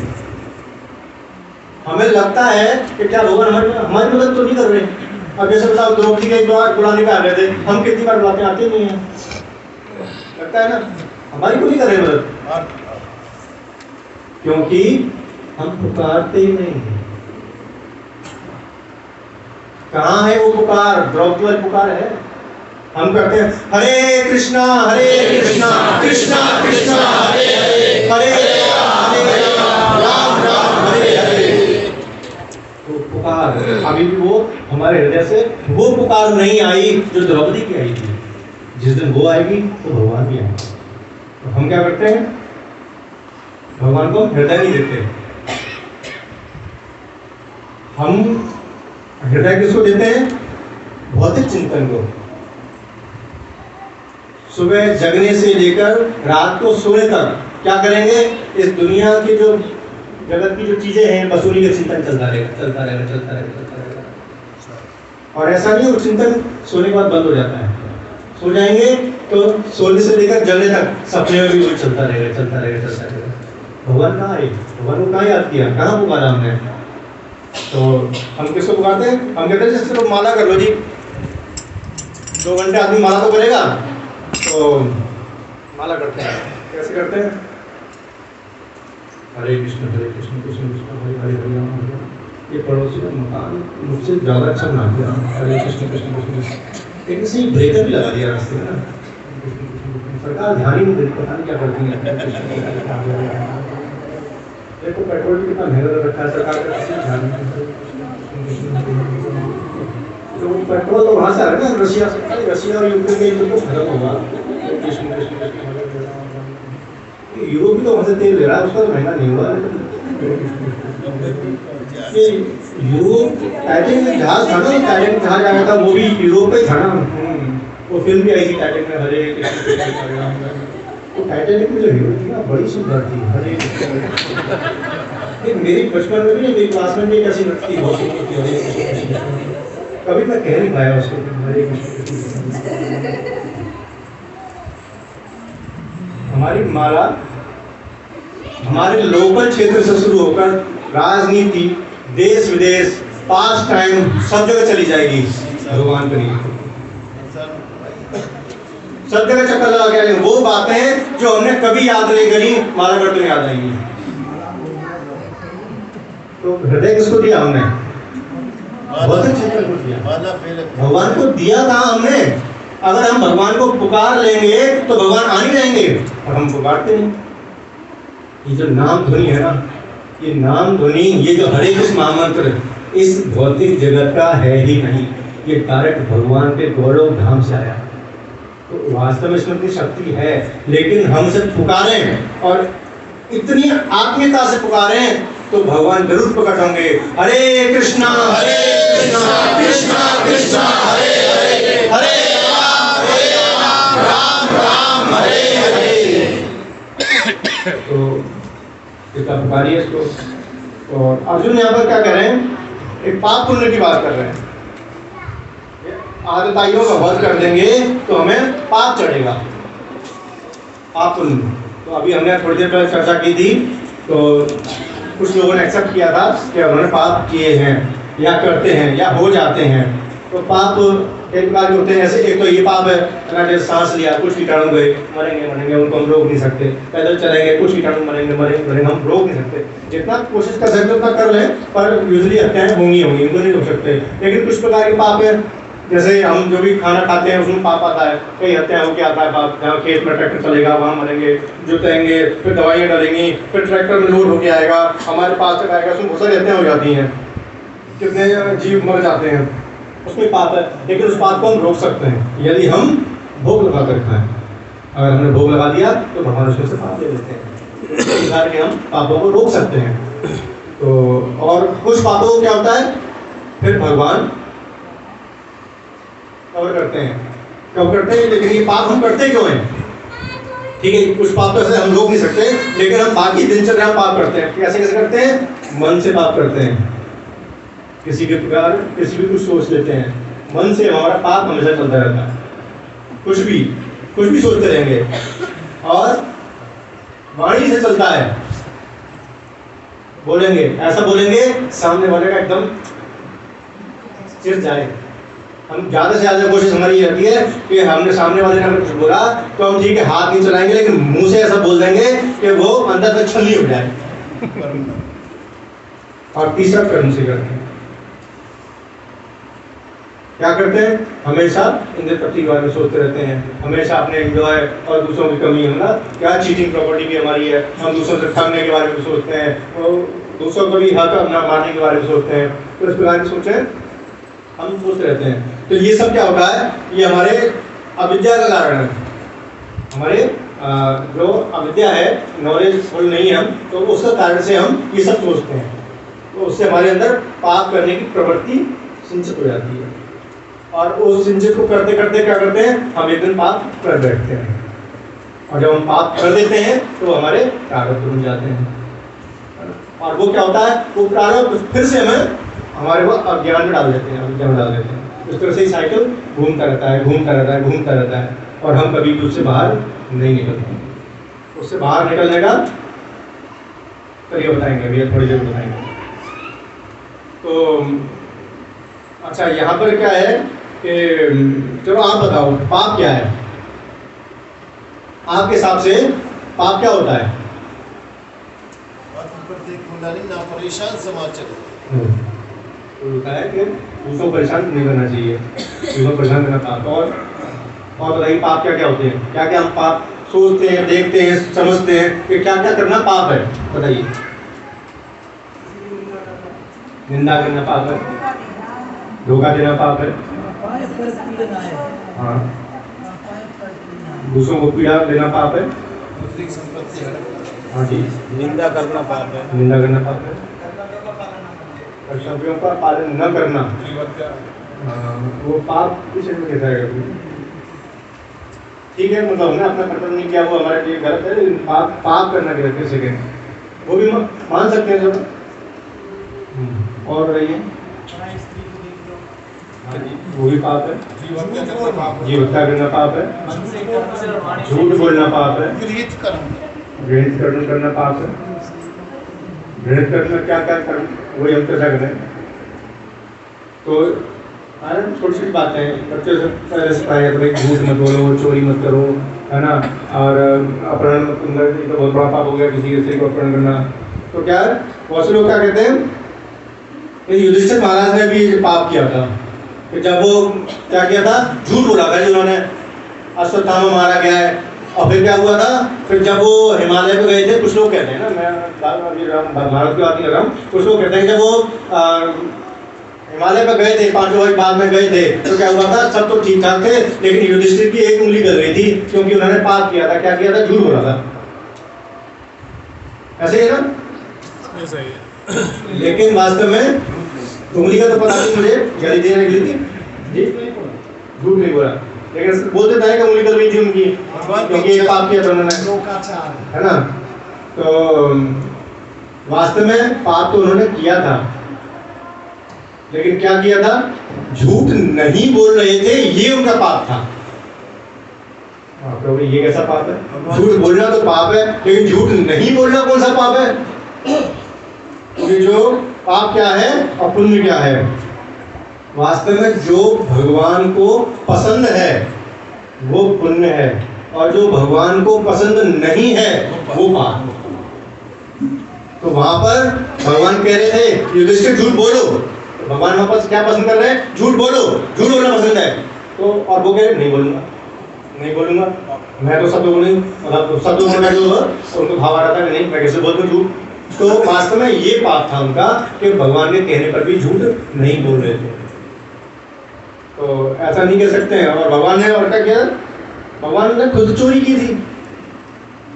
हमें लगता है कि क्या भगवान हमारी मदद तो नहीं कर रहे। अब जैसे बताओ, द्रौपदी के एक बार बुलाने पे आ गए थे, हम कितनी बार बुलाते आते नहीं है, लगता है ना हमारी को नहीं कर रहे मदद, क्योंकि हम पुकारते ही नहीं हैं। कहाँ है वो पुकार? द्रौपदी वाली पुकार है। हम करते हैं हरे कृष्णा कृष्णा कृष्णा हरे हरे, हरे राम राम हरे हरे। तो पुकार अभी भी वो हमारे हृदय से वो पुकार नहीं आई जो द्रौपदी की आई थी। जिस दिन वो आएगी तो भगवान भी आएगा। तो हम क्या करते हैं? भगवान को हृदय नहीं देते। हम हृदय किसको देते हैं? भौतिक चिंतन को। सुबह जगने से लेकर रात को सोने तक क्या करेंगे? इस दुनिया की जो जगत की जो चीजें हैं, वसूली का चिंतन चलता रहेगा। और ऐसा नहीं, वो चिंतन सोने के बाद बंद हो जाता है। सो जाएंगे तो सोने से लेकर जगने तक सपने में भी वो चलता रहेगा। भगवान कहाँ है? भगवान को कहाँ याद किया? कहाँ पुकारा हमने? तो हम किसको पुकारते हैं? हम कहते हैं जैसे तो माला कर लो जी, 2 घंटे आदमी माला तो करेगा, तो माला करते हैं। कैसे करते हैं? हरे कृष्ण कृष्ण कृष्ण हरे हरे, हरे राम हरे राम। ये पड़ोसी का मकान मुझसे ज़्यादा अच्छा बना दिया, हरे कृष्ण कृष्ण कृष्ण। लेकिन सही ब्रेकर भी लगा दिया रास्ते में ना। सरकार ध्यान ही नहीं देती, पता नहीं क्या करती है। देखो पेट्रोल भी कितना महंगा कर रखा है सरकार का, किसी ध्यान नहीं। तो पेट्रोल तो वहाँ से आ रहा है ना, रशिया से। रशिया और यूक्रेन के युद्ध तो खत्म होगा। यूरोप भी तो वहाँ से तेल ले रहा है, उसका तो महंगा नहीं हुआ। ये यूरोप टाइटैनिक में जहाज था ना, टाइटैनिक जहाज आया था वो भी यूरोप पे था ना। वो फिल्म भी आई थी टाइटैनिक में, हरे तो टाइटैनिक में जो हीरो थी ना, बड़ी सुंदर थी। हरे मेरी बचपन में भी मेरी क्लास में भी एक ऐसी लगती बहुत सुंदर थी। कभी मैं कह नहीं पाया उसको हरे हमारी माला हमारे लोकल क्षेत्र से शुरू होकर राजनीति, देश विदेश, पास टाइम, सब जगह चली जाएगी। भगवान पर नहीं, सब जगह चक्कर लगा के आएंगे। वो बातें जो हमने कभी याद नहीं करी, माला करते हुए याद आएंगी। तो हृदय किसको दिया हमने? भौतिक चिंतन को दिया। भगवान को दिया कहाँ हमने? अगर हम भगवान को पुकार लेंगे तो भगवान आ नहीं जाएंगे, और हम पुकारते नहीं। ये जो नाम ध्वनि है ना, ये नाम ध्वनि, ये जो हरे कृष्ण महामंत्र इस भौतिक जगत का है ही नहीं। ये डायरेक्ट भगवान के गौरव धाम से आया। तो वास्तव में इसमें इतनी शक्ति है, लेकिन हम सिर्फ पुकारें और इतनी आत्मीयता से पुकारें तो भगवान जरूर प्रकट होंगे। हरे कृष्णा कृष्णा कृष्णा हरे हरे, हरे राम राम राम हरे हरे। तो इतना पुकारिए इसको। और अर्जुन यहाँ पर क्या कर रहे हैं? एक पाप पुण्य की बात कर रहे हैं। आदताइयों का वध कर देंगे तो हमें पाप चढ़ेगा, पाप पुण्य। तो अभी हमने थोड़ी देर पहले चर्चा की थी। तो कुछ लोगों ने एक्सेप्ट किया था कि उन्होंने पाप किए हैं या करते हैं या हो जाते हैं। तो पाप कई प्रकार के होते हैं। ऐसे एक तो ये पाप है ना, जैसे सांस लिया, कुछ कीटाणु गए, मरेंगे, उनको हम रोक नहीं सकते। पैदल चलेंगे, कुछ कीटाणु मरेंगे, हम रोक नहीं सकते। जितना कोशिश कर सकते उतना कर लें, पर यूजुअली हत्याएं होंगी, इनको नहीं रोक सकते। लेकिन कुछ प्रकार के पाप है, जैसे हम जो भी खाना खाते हैं उसमें पाप आता है। कई हत्याएं होकर आता है पाप, जहाँ खेत में ट्रैक्टर चलेगा वहाँ मरेंगे, जुतेंगे, फिर दवाइयाँ डालेंगी, फिर ट्रैक्टर में लोड होके आएगा, हमारे पास तक आएगा, उसमें बहुत सारी हत्याएं हो जाती हैं, कितने जीव मर जाते हैं, उसमें पाप है। लेकिन उस पाप को हम रोक सकते हैं यदि हम भोग लगा कर खाएं। अगर हमने भोग लगा दिया तो भगवान उसमें से पाप ले लेते हैं। इस प्रकार के हम पापों को रोक सकते हैं। तो और कुछ पापों को क्या होता है, फिर भगवान कवर करते हैं। लेकिन ये पाप हम करते क्यों हैं? ठीक है, कुछ पाप तो ऐसे हम रोक नहीं सकते, लेकिन हम बाकी दिनचर्या में पाप करते हैं। कैसे कैसे करते हैं? मन से पाप करते हैं, किसी के प्रकार किसी भी कुछ सोच लेते हैं, मन से हमारा पाप हमेशा चलता रहता है। कुछ भी सोचते रहेंगे। और वाणी से चलता है, बोलेंगे, ऐसा बोलेंगे सामने वाले का एकदम चिढ़ जाए। हम ज़्यादा से ज़्यादा कोशिश हमारी ये रहती है कि हमने सामने वाले ने अगर कुछ बोला तो हम ठीक है हाथ नहीं चलाएंगे, लेकिन मुंह से ऐसा बोल देंगे कि वो अंदर तक छलनी उठ जाए। और तीसरा कर्म से करते हैं, क्या करते हैं? हमेशा इंद्र प्रति के बारे में सोचते रहते हैं, हमेशा अपने एंजॉय और दूसरों की कमी है ना, क्या चीटिंग प्रॉपर्टी भी हमारी है, हम दूसरों से ठगने के बारे में सोचते हैं, और दूसरों को भी हक अपना मारने के बारे में सोचते हैं। तो इस प्रकार की सोचें हम सोचते रहते हैं। तो ये सब क्या होता है? ये हमारे अविद्या का कारण है। हमारे जो अविद्या है, नॉलेजफुल नहीं है हम, तो उसके कारण से हम ये सब सोचते हैं। तो उससे हमारे अंदर पाप करने की प्रवृत्ति सिंचित हो जाती है। और उस सिंचित को करते करते क्या करते हैं? हम एक दिन पाप कर बैठते हैं। और जब हम पाप कर देते हैं तो हमारे प्रारब्ध बन जाते हैं। और वो क्या होता है? वो प्रारब्ध फिर से हमारे को अज्ञान में डाल देते हैं, अविद्या में डाल देते हैं। इस तरह से साइकिल घूमता रहता है और हम कभी भी उससे बाहर नहीं निकलते। उससे बाहर निकलने का तरीका बताएंगे अभी थोड़ी देर बताएंगे। तो अच्छा, यहाँ पर क्या है कि चलो आप बताओ पाप क्या है? आपके हिसाब से पाप क्या होता है? परेशान समाज चले होता है कि दूसरों को परेशान नहीं करना चाहिए, दूसरों को परेशान करना पाप। और बताइए पाप क्या क्या होते हैं? क्या क्या हम पाप सोचते हैं, देखते हैं, समझते हैं कि क्या क्या करना पाप है? बताइए। निंदा करना पाप है, धोखा देना पाप है, हाँ, दूसरों को पीड़ा देना पाप है, हाँ जी, निंदा करना पाप है, कर्तव्यों का पालन न करना, वो पाप किस में कैसा है? ठीक है, मतलब हमने अपना कर्तव्य नहीं किया, वो हमारे लिए गलत है, लेकिन पाप करना कैसे करें? वो भी मान सकते हैं सब। और बताइए, वो भी पाप है, जीवत्या करना पाप है, झूठ बोलना पाप है, घृणित कर्म करना पाप है। घृणित कर्म में क्या क्या कर्म वही हम कैसा करें? तो छोटी छोटी बातें हैं, बच्चे से पहले सिखाया भाई झूठ मत बोलो, चोरी मत करो, है ना, और अपहरण मत करना, ये तो बहुत बड़ा पाप हो गया, किसी के स्त्री को अपहरण करना। तो क्या है, बहुत से लोग क्या कहते हैं, युधिष्ठिर महाराज ने भी पाप किया था कि जब वो क्या किया था, झूठ बोला था, जिन्होंने अश्वत्थामा मारा गया है। और फिर क्या हुआ था, फिर जब वो हिमालय पे गए थे, कुछ लोग कहते हैं ना, मैं भारत की बात नहीं कर रहा हूँ, कुछ लोग कहते हैं जब वो हिमालय पे गए थे, 5 वर्ष बाद में गए थे, तो क्या हुआ था, सब तो ठीक ठाक थे, लेकिन युधिष्ठिर की एक उंगली गल रही थी, क्योंकि उन्होंने पाप किया था। क्या किया था? झूठ बोला था। ऐसे ही है ना? ऐसा ही है। लेकिन वास्तव में उंगली का तो पता नहीं मुझे, गली देने निकली थी जी, झूठ नहीं बोला, लेकिन बोलते थे कि उंगली गल रही थी उनकी, क्योंकि एक पाप किया था उन्होंने, है ना। तो वास्तव में पाप तो उन्होंने किया था, लेकिन क्या किया था? झूठ नहीं बोल रहे थे, ये उनका पाप था। तो ये कैसा पाप है? झूठ बोलना तो पाप है, लेकिन झूठ नहीं बोलना कौन सा पाप है? ये जो पाप क्या है और पुण्य क्या है। वास्तव में जो भगवान को पसंद है वो पुण्य है, और जो भगवान को पसंद नहीं है वो पाप। तो वहां पर भगवान कह रहे थे युधिष्ठिर झूठ बोलो, तो भगवान वापस क्या पसंद कर रहे हैं, झूठ बोलो, झूठ बोलना पसंद है। तो और वो कह रहे नहीं बोलूंगा, नहीं बोलूंगा, मैं तो शब्द बोलूँ, मतलब शब्द बोलना जो उनको भाव आ रहा था कि नहीं मैं कैसे बोलूँ झूठ। तो वास्तव में ये पाप था उनका कि भगवान के कहने पर भी झूठ नहीं बोल रहे थे। तो ऐसा नहीं कह सकते हैं। और भगवान ने और क्या किया, भगवान ने खुद चोरी की थी,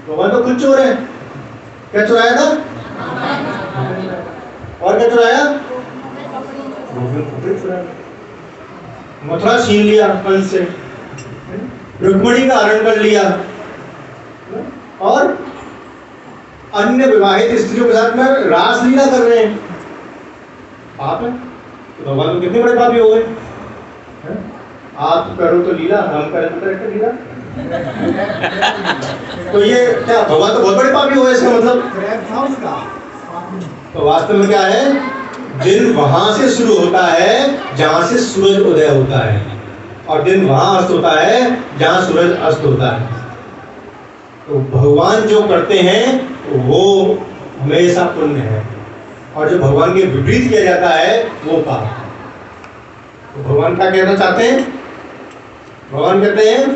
भगवान तो खुद चोर है। क्या चुराया था, और क्या चुराया, मथुरा छीन लिया कंस से, रुक्मिणी का हरण कर लिया, और अन्य विवाहित स्त्रियों के साथ में रासलीला कर रहे हैं। पाप है। तो भगवान तो कितने बड़े पापी हो गए। आप करो तो लीला, हम करें तो करेक्ट लीला। तो ये क्या भगवान तो बहुत बड़े पापी हुए इसका मतलब। तो वास्तव में क्या है, दिन वहां से शुरू होता है जहां से सूरज उदय होता है, और दिन वहां अस्त होता है जहां सूरज अस्त होता है। तो भगवान जो करते हैं वो हमेशा पुण्य है, और जो भगवान के विपरीत किया जाता है वो पाप। तो भगवान क्या कहना चाहते हैं, भगवान कहते हैं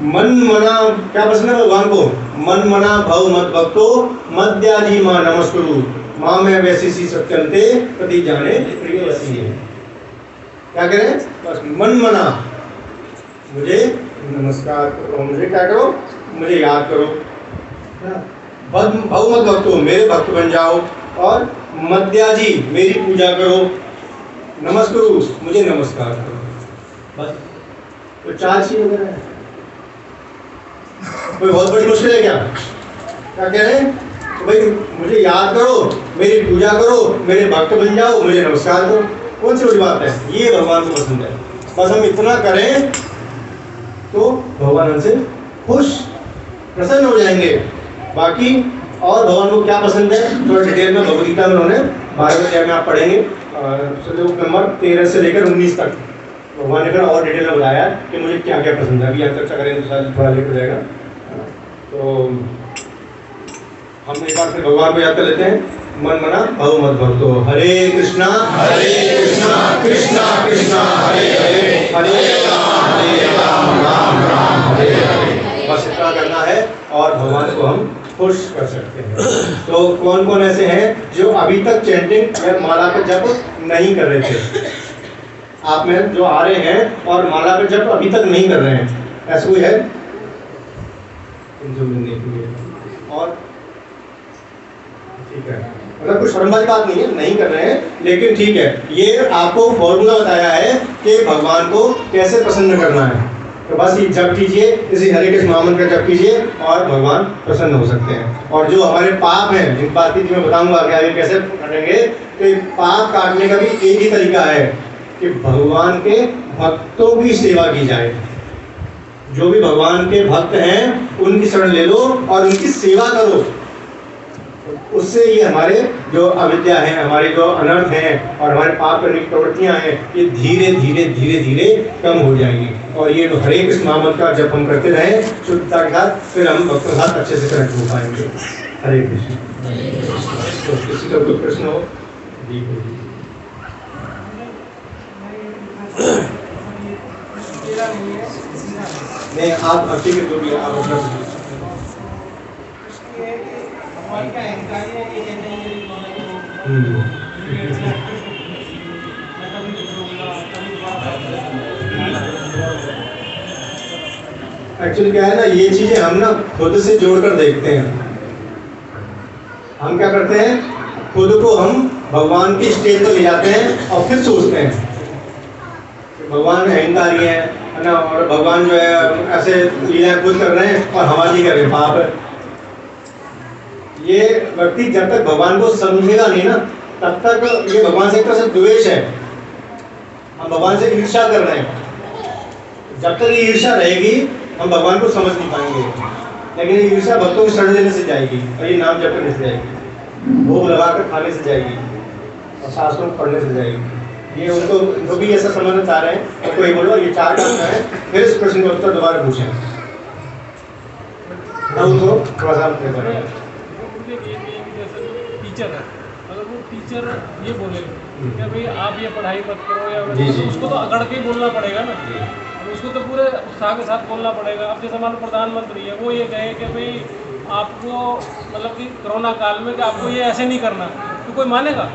मन मना, क्या पसंद है भगवान को, मन मना भव मत भक्तो मद्याजी मां नमस्कुरु मां में वैसी सी सत्यंते प्रति जाने प्रिय वसी है। क्या कह रहे हैं, बस मन मना, मुझे नमस्कार करो, मुझे क्या करो, मुझे याद करो, भव मत भक्तो मेरे भक्त बन जाओ, और मद्याजी मेरी पूजा करो, नमस्कुरु मुझे नमस्कार करो। बस तो 4 चीजें वगैरह है। कोई बहुत बड़ी मुश्किल है क्या, क्या कह रहे हैं, तो भाई मुझे याद करो, मेरी पूजा करो, मेरे भक्त बन जाओ, मुझे नमस्कार करो। कौन सी बड़ी बात है, ये भगवान को पसंद है। बस हम इतना करें तो भगवान हमसे खुश प्रसन्न हो जाएंगे। बाकी और भगवान को क्या पसंद है थोड़ा डिटेल में भगवद गीता में उन्होंने 12वें अध्याय में आप पढ़ेंगे, श्लोक नंबर 13 से लेकर 19 तक भगवान ने फिर और डिटेल में बताया कि मुझे क्या क्या पसंद है। अभी यहाँ तक करें तो थोड़ा लेट हो जाएगा। तो हम एक बार फिर भगवान को याद कर लेते हैं। मन मना भव मत भक्तो हरे कृष्णा कृष्णा कृष्णा हरे हरे हरे राम राम हरे हरे। बस इतना करना है और भगवान को हम खुश कर सकते हैं। तो कौन कौन ऐसे हैं जो अभी तक चैंटिंग या माला का जप नहीं कर रहे थे, आप में जो आ रहे हैं और माला का जप अभी तक नहीं कर रहे हैं, ऐसा कोई है? और ठीक है, मतलब कुछ शर्म वाली बात नहीं है, नहीं कर रहे हैं, लेकिन ठीक है, ये आपको फॉर्मूला बताया है कि भगवान को कैसे प्रसन्न करना है। तो बस ये जप कीजिए, इसी हरे कृष्ण महामंत्र का जप कीजिए और भगवान प्रसन्न हो सकते हैं। और जो हमारे पाप हैं, जिन बात की मैं बताऊंगा कि आगे कैसे करेंगे, तो पाप काटने का भी एक ही तरीका है कि भगवान के भक्तों की सेवा की जाए। जो भी भगवान के भक्त हैं उनकी शरण ले लो और उनकी सेवा करो। उससे ये हमारे जो अविद्या है, हमारे जो अनर्थ हैं और हमारे पाप करने की प्रवृत्तियां हैं, ये धीरे धीरे धीरे धीरे कम हो जाएंगी। और ये जो हरे कृष्ण महामंत्र का जब हम करते रहे शुद्धता के साथ, फिर हम भक्तों के साथ अच्छे से कनेक्ट हो पाएंगे। हरे कृष्ण। तो किसी का कोई प्रश्न हो? नहीं, आप अच्छे के जो भी आप अपना एक्चुअली क्या है ना, ये चीजें हम ना खुद से जोड़कर देखते हैं। हम क्या करते हैं, खुद को हम भगवान की स्टेज पर ले जाते हैं और फिर सोचते हैं कि भगवान अहंकारी है ना, और भगवान जो है ऐसे लीलाएं खुद कर रहे हैं और हमारी कर रहे हैं, पाप है। ये व्यक्ति जब तक भगवान को समझेगा नहीं ना, तब तक ये भगवान से एक तरह से द्वेष है, हम भगवान से ईर्ष्या कर रहे हैं। जब तक ये ईर्ष्या रहेगी हम भगवान को समझ नहीं पाएंगे। लेकिन ये ईर्ष्या भक्तों की शरण लेने से जाएगी, और ये नाम जप करने से जाएगी, भोग लगाकर खाने से जाएगी। और शास्त्रों को पढ़ने से जाएगी। ये उनको जो भी ऐसा समझना चाह रहे हैं उनको ये बोलो, ये 4 काम करें, फिर इस प्रश्न का उत्तर दोबारा पूछें। मैं उनको थोड़ा सा टीचर है, अगर वो टीचर ये बोले कि भाई आप ये पढ़ाई मत करो या जी, जी। उसको तो अकड़ के ही बोलना पड़ेगा ना, और उसको तो पूरे उत्साह के साथ बोलना पड़ेगा। अब जैसे मान लो प्रधानमंत्री है, वो ये कहे कि भाई आपको मतलब कि कोरोना काल में कि आपको ये ऐसे नहीं करना, तो कोई मानेगा?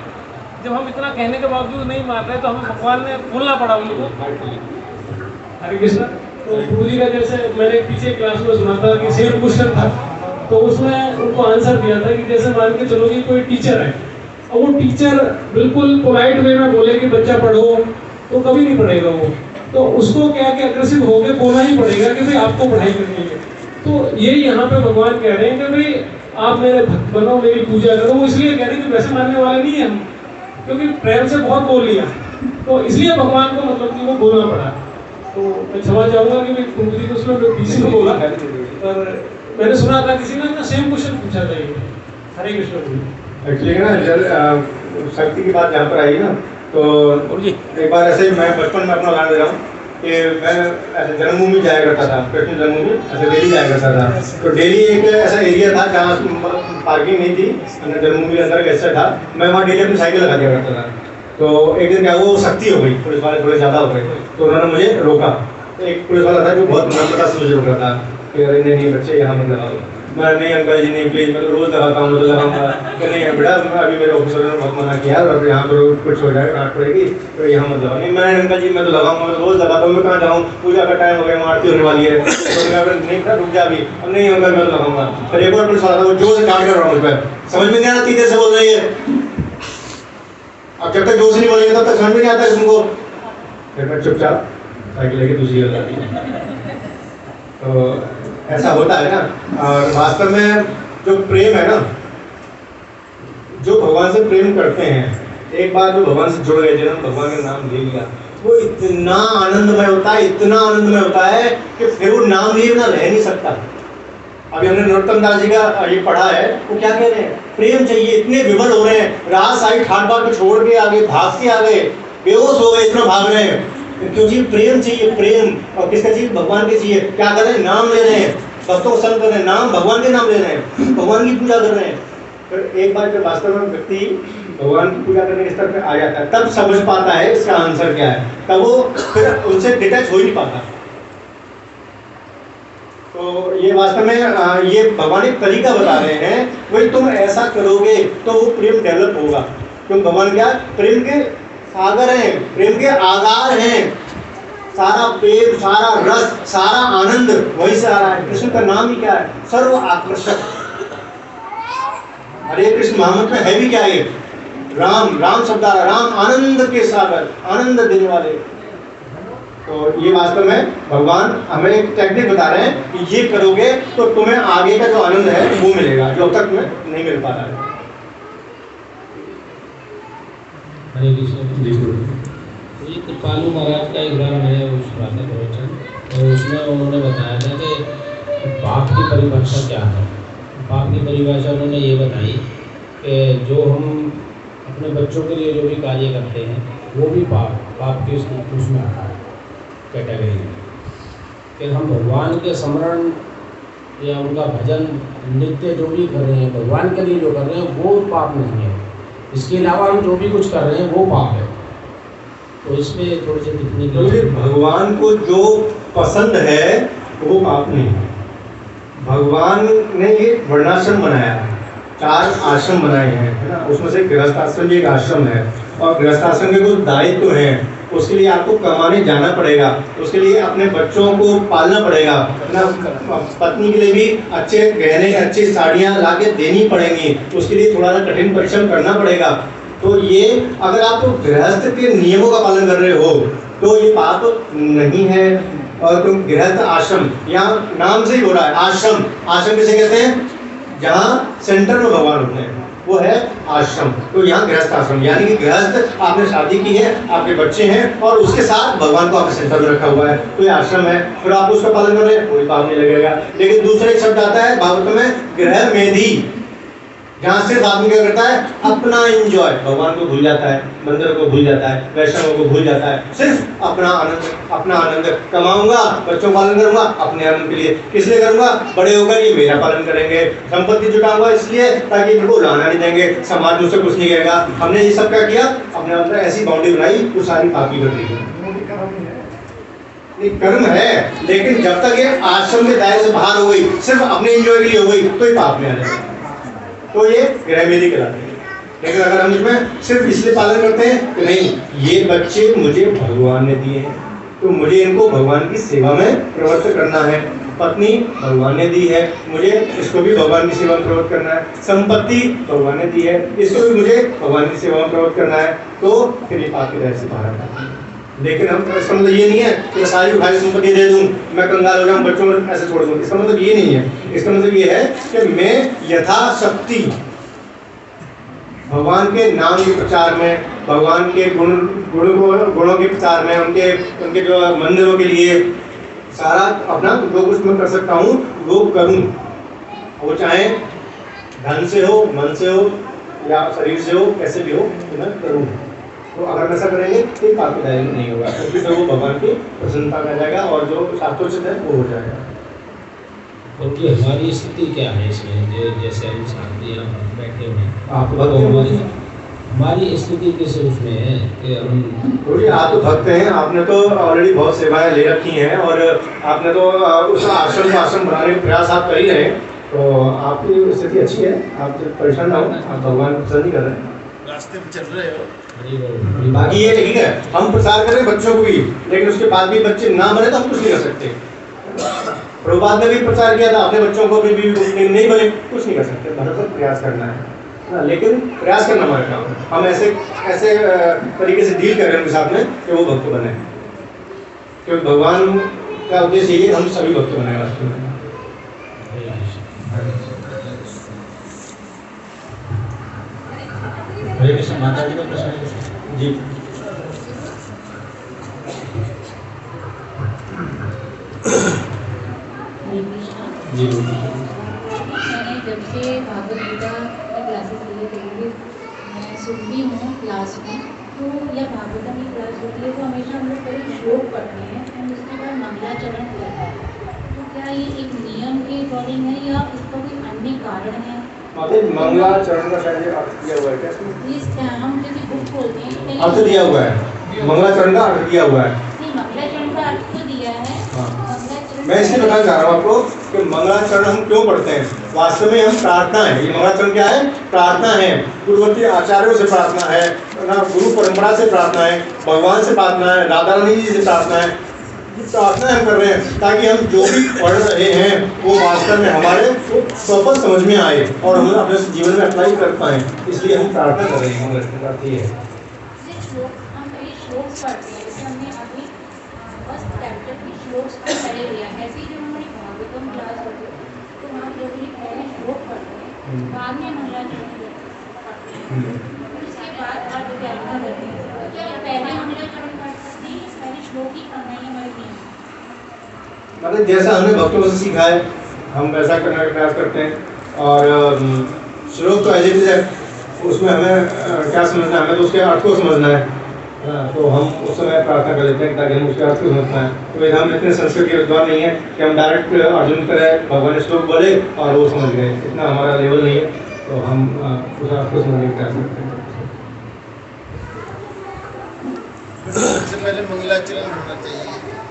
जब हम इतना कहने के बावजूद नहीं मान रहे तो हमें भगवान ने बोलना पड़ा उनको। हरे कृष्ण। तो गुरु जी का जैसे मैंने पीछे क्लास में सुना था कि सेम क्वेश्चन था, तो उसमें उनको आंसर दिया था कि जैसे मान के चलो कि कोई टीचर है और वो टीचर बिल्कुल पोलाइट वे में बोले कि बच्चा पढ़ो, तो कभी नहीं पढ़ेगा वो, तो उसको क्या कि अग्रेसिव होकर बोलना ही पड़ेगा कि भाई आपको पढ़ाई करनी है। तो यही यहाँ पे भगवान कह रहे हैं कि भाई आप मेरे भक्त बनो, मेरी पूजा करो। वो इसलिए कह रहे हैं कि वैसे मानने वाले नहीं है हम, क्योंकि प्रेम से बहुत बोल लिया, तो इसलिए भगवान को मतलब कि वो बोलना पड़ा। तो मैं क्षमा चाहूँगा कि कुंती को उसमें किसी को बोला, पर मैंने सुना था किसी ने सेम क्वेश्चन पूछा था ये। हरे कृष्ण। एक्चुअली ना जल शक्ति की बात जहाँ पर आई ना, तो एक बार ऐसे मैं बचपन में अपना उदाहरण दे रहा हूँ कि मैं ऐसे जन्मभूमि जाया करता था, कृष्ण जन्मभूमि ऐसे डेली जाया करता था। तो डेली एक ऐसा एरिया था जहाँ पार्किंग नहीं थी, अंदर जन्मभूमि के अंदर कैसे था, मैं वहाँ डेली अपनी साइकिल लगा दिया करता था। तो एक दिन क्या वो सख्ती हो गई, पुलिस वाले थोड़े ज़्यादा हो गए, तो उन्होंने मुझे रोका। तो एक पुलिस वाला था जो बहुत नम्रता से मुझे रोक रहा था कि अरे नहीं बच्चे यहाँ मत लगाओ। मैं नहीं अंकल जी नहीं प्लीज़, मैं तो रोज़ लगाता हूँ, मतलब लगाऊंगा कि नहीं बेटा, अभी मेरे ऑफिसर ने बहुत मना किया और यहाँ पर कुछ हो जाएगा, डांट पड़ेगी, तो यहाँ मत लगाओ। नहीं मैं अंकल जी मैं तो लगाऊंगा, मैं रोज़ लगाता हूँ, मैं कहाँ जाऊँ, पूजा का टाइम हो गया, आरती होने वाली है, तो नहीं था रुक जा अभी, अब नहीं अंकल मैं तो लगाऊंगा। फिर एक और पुलिस वाला था वो जोर से डांट कर रहा मुझ पर, समझ में नहीं आता तीसरे से बोल रही है, अब जब तक जोर से नहीं बोलेंगे तब तक समझ में नहीं आता तुमको। फिर मैं चुपचाप साइकिल लेके दूसरी जगह जाती। तो ऐसा होता है ना। और वास्तव में जो प्रेम है ना, जो भगवान से प्रेम करते हैं, एक बार जो भगवान से जुड़ गए, जिन्होंने भगवान का नाम ले लिया, वो इतना आनंदमय होता है, इतना आनंदमय होता है कि फिर वो नाम लिए बिना रह नहीं सकता। अभी हमने नरोत्तम दास जी का ये पढ़ा है, वो क्या कह रहे हैं, प्रेम चाहिए, इतने विवल हो रहे हैं, रात सारी ठाट बाट को छोड़ के आगे भागते आ गए, बेहोश हो गए, इतना भाग रहे हैं, क्योंकि प्रेम चाहिए, प्रेम। और किसका चाहिए, भगवान के चाहिए। क्या कर रहे हैं, नाम ले रहे हैं, भक्तों को संग कर रहे हैं, नाम भगवान के नाम ले रहे हैं, भगवान की पूजा कर रहे हैं। फिर एक बार जब वास्तव में व्यक्ति भगवान की पूजा करने के स्तर पर आ जाता है, तब समझ पाता है इसका आंसर क्या है, तब वो फिर उनसे डिटैच हो ही नहीं पाता। तो ये वास्तव में ये भगवान एक तरीका बता रहे हैं, भाई तुम ऐसा करोगे तो वो प्रेम डेवलप होगा। क्यों, भगवान क्या प्रेम के सागर हैं, प्रेम के आगार हैं, सारा प्रेम, सारा रस, सारा आनंद वही से आ रहा है। कृष्ण का नाम ही क्या है, सर्व आकर्षक। हरे कृष्ण महामंत्र में है भी क्या ये, राम, राम शब्द आ रहा, राम आनंद के सागर, आनंद देने वाले। तो ये वास्तव में भगवान हमें एक टेक्निक बता रहे हैं कि ये करोगे तो तुम्हें आगे का जो आनंद है वो मिलेगा, जो अब तक में नहीं मिल पा रहा है। हरे कृष्ण। ये कृपालु महाराज का एक बार मैंने सुना था प्रवचन, तो उसमें उन्होंने बताया था कि पाप की परिभाषा क्या है। पाप की परिभाषा उन्होंने ये बताई कि जो हम अपने बच्चों के लिए जो भी कार्य करते हैं वो भी पाप के उसमें आता है, कैटेगरी में। कि हम भगवान के स्मरण या उनका भजन नित्य जो भी कर रहे हैं, भगवान के लिए जो कर रहे हैं वो पाप नहीं है। इसके अलावा हम जो भी कुछ कर रहे हैं वो पाप है। तो इसमें थोड़ी सी टिप्पणी क्योंकि भगवान को जो पसंद है वो पाप नहीं है। भगवान ने ये वर्णाश्रम बनाया है, 4 आश्रम बनाए हैं, है ना, उसमें से गृहस्थ आश्रम भी एक आश्रम है। और गृहस्थ आश्रम के कुछ दायित्व हैं, उसके लिए आपको कमाने जाना पड़ेगा, उसके लिए अपने बच्चों को पालना पड़ेगा, ना पत्नी के लिए भी अच्छे गहने, अच्छी साड़ियाँ ला के देनी पड़ेंगी, उसके लिए थोड़ा सा कठिन परिश्रम करना पड़ेगा। तो ये अगर आप गृहस्थ के नियमों का पालन कर रहे हो तो ये पाप नहीं है। और तुम गृहस्थ आश्रम, यहाँ नाम से ही हो रहा है आश्रम। आश्रम किसे कहते हैं, जहाँ सेंटर में भगवान होते हैं, वो है आश्रम। तो यहाँ गृहस्थ आश्रम, यानी कि गृहस्थ, आपने शादी की है, आपके बच्चे हैं और उसके साथ भगवान को आपने सेंटर में रखा हुआ है, तो ये आश्रम है। फिर आप उसका पालन कर रहे हैं, कोई पाप नहीं लगेगा। लेकिन दूसरा एक शब्द आता है भागवत में, गृह मेधी। जहाँ सिर्फ आदमी क्या करता है, अपना एंजॉय, भगवान को भूल जाता है, मंदिर को भूल जाता है, वैष्णव को भूल जाता है, सिर्फ अपना आनंद कमाऊंगा, बच्चों का पालन करूंगा अपने आनंद के लिए। किस लिए करूंगा? बड़े होकर ये मेरा पालन करेंगे, संपत्ति जुटाऊंगा इसलिए ताकि इनको लाना नहीं देंगे, समाज मुझसे कुछ नहीं कहेगा। हमने ये सब क्या किया, अपने अंदर ऐसी बाउंड्री बनाई, वो सारी पापी कर दी। कर्म है, लेकिन जब तक ये आश्रम के दायरे से बाहर हो गई, सिर्फ अपने एंजॉय के लिए हो गई, तो ये पाप में आ जाएगा, तो ये ग्रहवेदी कहलाती है। लेकिन अगर हम इसमें सिर्फ इसलिए पालन करते हैं कि नहीं ये बच्चे मुझे भगवान ने दिए हैं, तो मुझे इनको भगवान की सेवा में प्रवृत्त करना है, पत्नी भगवान ने दी है, मुझे इसको भी भगवान की सेवा में प्रवृत्त करना है, संपत्ति भगवान ने दी है, इसको भी मुझे भगवान की सेवा में प्रवृत्त करना है, तो फिर ये पाप के दायरे से बाहर आता है। लेकिन हम, इसका मतलब ये नहीं है कि मैं सारी उठाई संपत्ति दे दूं, मैं कंगाल हो जाऊं, बच्चों को ऐसे छोड़ दूं, इसका मतलब ये नहीं है। इसका मतलब ये है कि मैं यथाशक्ति भगवान के नाम के प्रचार में, भगवान के गुणों के प्रचार में, उनके जो मंदिरों के लिए सारा अपना जो कुछ मैं कर सकता हूँ वो करूँ, वो चाहे धन से हो, मन से हो या शरीर से हो, कैसे भी हो, तो मैं करूँ। तो अगर ऐसा करेंगे तो पाप के दायरे में नहीं होगा, क्योंकि तो वो भगवान की प्रसन्नता में जाएगा और जो शास्त्रोचित है वो हो जाएगा। क्योंकि हमारी स्थिति क्या है इसमें, जैसे हम शांति यहाँ बैठे हुए हैं, आप हमारी स्थिति किस उसमें है कि हम, आप तो भक्त हैं, आपने तो ऑलरेडी बहुत सेवाएं ले रखी हैं और आपने तो उस आश्रम बनाने का प्रयास आप कर ही रहे हैं, तो आपकी स्थिति अच्छी है, आप परेशान ना हो, आप भगवान को पसंद ही कर रहे हैं, रास्ते पे चल रहे हो। बाकी ये ठीक है, हम प्रचार कर रहे हैं बच्चों को भी, लेकिन उसके बाद भी बच्चे ना बने तो हम कुछ नहीं कर सकते। प्रभुपाद ने भी प्रचार किया था, अपने बच्चों को भी नहीं बने, कुछ नहीं कर सकते, भरसक प्रयास करना है, लेकिन प्रयास करना हमारा काम है। हम ऐसे तरीके से डील कर रहे हैं उनके साथ में कि वो भक्त बने, क्योंकि भगवान का उद्देश्य यही है हम सभी भक्त बनाए वास्तव में। हरे कृष्ण। माता जी का प्रश्न है जी। जी मैंने जब से भागवत गीता की क्लासेस लिए करीब मैं सुनती हूँ क्लास में, तो या भागवतम की क्लास होती है तो हमेशा हम लोग पहले श्लोक पढ़ते हैं और उसके बाद मंगलाचरण करते हैं। तो क्या ये एक नियम के अकॉर्डिंग है या इसका कोई अन्य कारण है? मंगलाचरण का शायद अर्थ दिया हुआ है क्या इसमें? इस हम जैसे बुक खोलते हैं तो अर्थ दिया हुआ है, मंगलाचरण का अर्थ दिया हुआ है। नहीं, मंगलाचरण का अर्थ तो दिया है। मैं इसलिए बताना चाह रहा हूँ आपको कि मंगलाचरण हम क्यों पढ़ते हैं। वास्तव में हम प्रार्थना है, ये मंगलाचरण क्या है? प्रार्थना है, पूर्ववर्ती आचार्यों से प्रार्थना है, गुरु परंपरा से प्रार्थना है, भगवान से प्रार्थना है, राधा रानी जी से प्रार्थना है। प्रार्थना हम कर रहे हैं ताकि हम जो भी पढ़ रहे हैं वो वास्तव में हमारे प्रॉपर समझ में आए और हम अपने जीवन में अप्लाई कर पाएँ, इसलिए हम प्रार्थना कर रहे हैं। मंगलाचरण है हम कई श्लोक पढ़ते हैं, जैसे हमने अभी फर्स्ट चैप्टर की श्लोक पढ़े लिया है, ऐसे ही जब हमारी भागवतम क्लास होती है तो वहाँ जब भी पहले श्लोक पढ़ते हैं, बाद में मंगलाचरण पढ़ते हैं, उसके बाद आप व्याख्या करते हैं। क्या पहले मंगलाचरण पढ़ सकते हैं, पहले श्लोक ही पढ़ना ही हमारे नियम? मतलब जैसा हमने भक्तों से सीखा है हम वैसा करने का प्रयास करते हैं। और श्लोक तो ऐसे है, उसमें हमें क्या समझना है, हमें तो उसके अर्थ को समझना है, तो हम उस समय प्रार्थना कर लेते हैं ताकि हम उसके अर्थ को समझ पाएँ। तो हम इतने संस्कृत के विद्वान नहीं है कि हम डायरेक्ट अर्जुन करें भगवान श्लोक बोले और वो समझ गए, इतना हमारा लेवल नहीं है, तो हम उस अर्थ को समझने का प्रयास करते हैं। सबसे पहले मंगलाचरण होना चाहिए।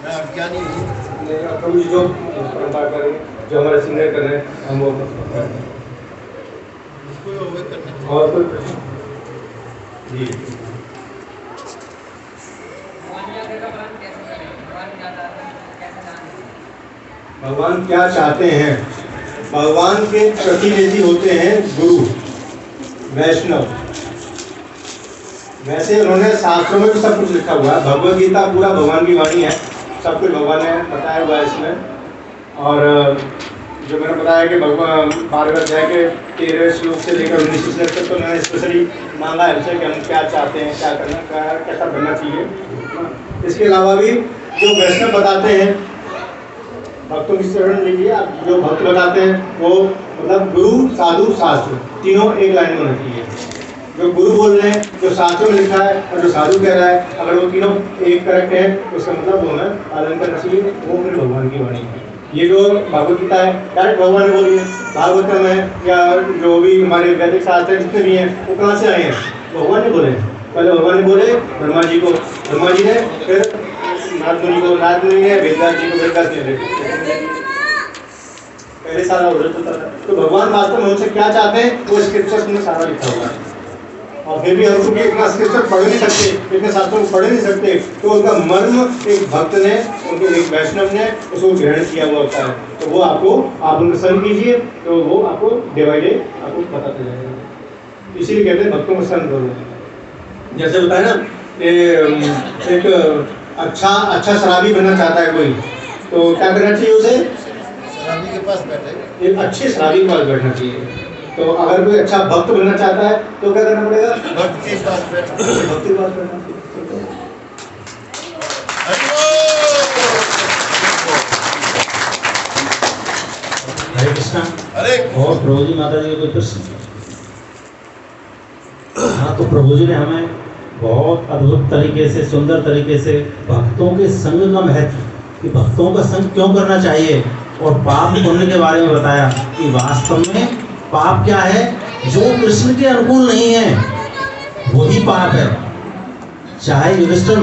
मैं अज्ञानी हूँ, प्रभु जी जो परंपरा कर रहे हैं, जो हमारे सिंगर कर रहे हैं, हम वो करते हैं। उसको अवॉइड करना चाहिए। और कोई प्रश्न? जी भगवान क्या चाहते हैं? भगवान के प्रतिनिधि होते हैं गुरु वैष्णव। वैसे उन्होंने शास्त्रों में भी सब कुछ लिखा हुआ है, भगवद गीता पूरा भगवान की वाणी है, सब कुछ भगवान ने बताया हुआ है इसमें। और जो मैंने बताया कि भगवान 12वें अध्याय के 13वें श्लोक से लेकर 19 श्लोक तक तो मैंने स्पेशली मांगा है हमसे कि हम क्या चाहते हैं, क्या करना, कैसा बनना चाहिए। इसके अलावा भी जो वैष्णव बताते हैं भक्तों की शरण लीजिए। आप जो भक्त बताते हैं वो मतलब गुरु साधु शास्त्र तीनों एक लाइन में होना चाहिए। जो गुरु बोल रहे हैं, जो शास्त्रों में लिखा है और जो साधु कह रहा है, अगर वो तीनों एक करेक्ट है तो उसका मतलब वो हमें पालन करना चाहिए। वो फिर भगवान की वाणी है। ये जो भागवत गीता है डायरेक्ट भगवान ने बोली है। भागवतम है या जो भी हमारे वैदिक शास्त्र है जितने भी हैं वो कहाँ से आए हैं? भगवान ने बोले। पहले भगवान ने बोले ब्रह्मा जी को, ब्रह्मा जी ने फिर नारद मुनि को, नारद मुनि ने वेदव्यास जी को, वेदव्यास जी ने पहले सारा हो जाता था। तो भगवान वास्तव में हमसे क्या चाहते हैं वो स्क्रिप्चर्स में सारा लिखा हुआ है। और फिर भी हम क्योंकि इतना स्क्रिप्चर पढ़ नहीं सकते, इतने शास्त्रों को पढ़ नहीं सकते, तो उनका मर्म एक भक्त ने, उनके एक वैष्णव ने उसको ग्रहण किया हुआ होता है। तो वो आपको, आप उनका शरण कीजिए तो वो आपको डे बाई डे आपको पता चल जाएगा। इसीलिए कहते हैं भक्तों को शरण करो। जैसे बताया ना, एक अच्छा शराबी बनना चाहता है कोई, तो क्या करना चाहिए उसे? शराबी के पास बैठे, एक अच्छे शराबी के पास बैठना चाहिए। तो अगर कोई अच्छा भक्त बनना चाहता है तो क्या करना पड़ेगा? भक्त के पास बैठे, भक्त के पास बैठना चाहिए। हरे कृष्णा। अरे और प्रभु जी माता जी का कोई प्रश्न? हाँ, तो प्रभु जी ने हमें बहुत अद्भुत तरीके से, सुंदर तरीके से भक्तों के संग का महत्व, कि भक्तों का संग क्यों करना चाहिए, और पाप पुण्य के बारे में बताया कि वास्तव में पाप क्या है, जो कृष्ण के अनुकूल नहीं है वही पाप है। चाहे युधिष्ठिर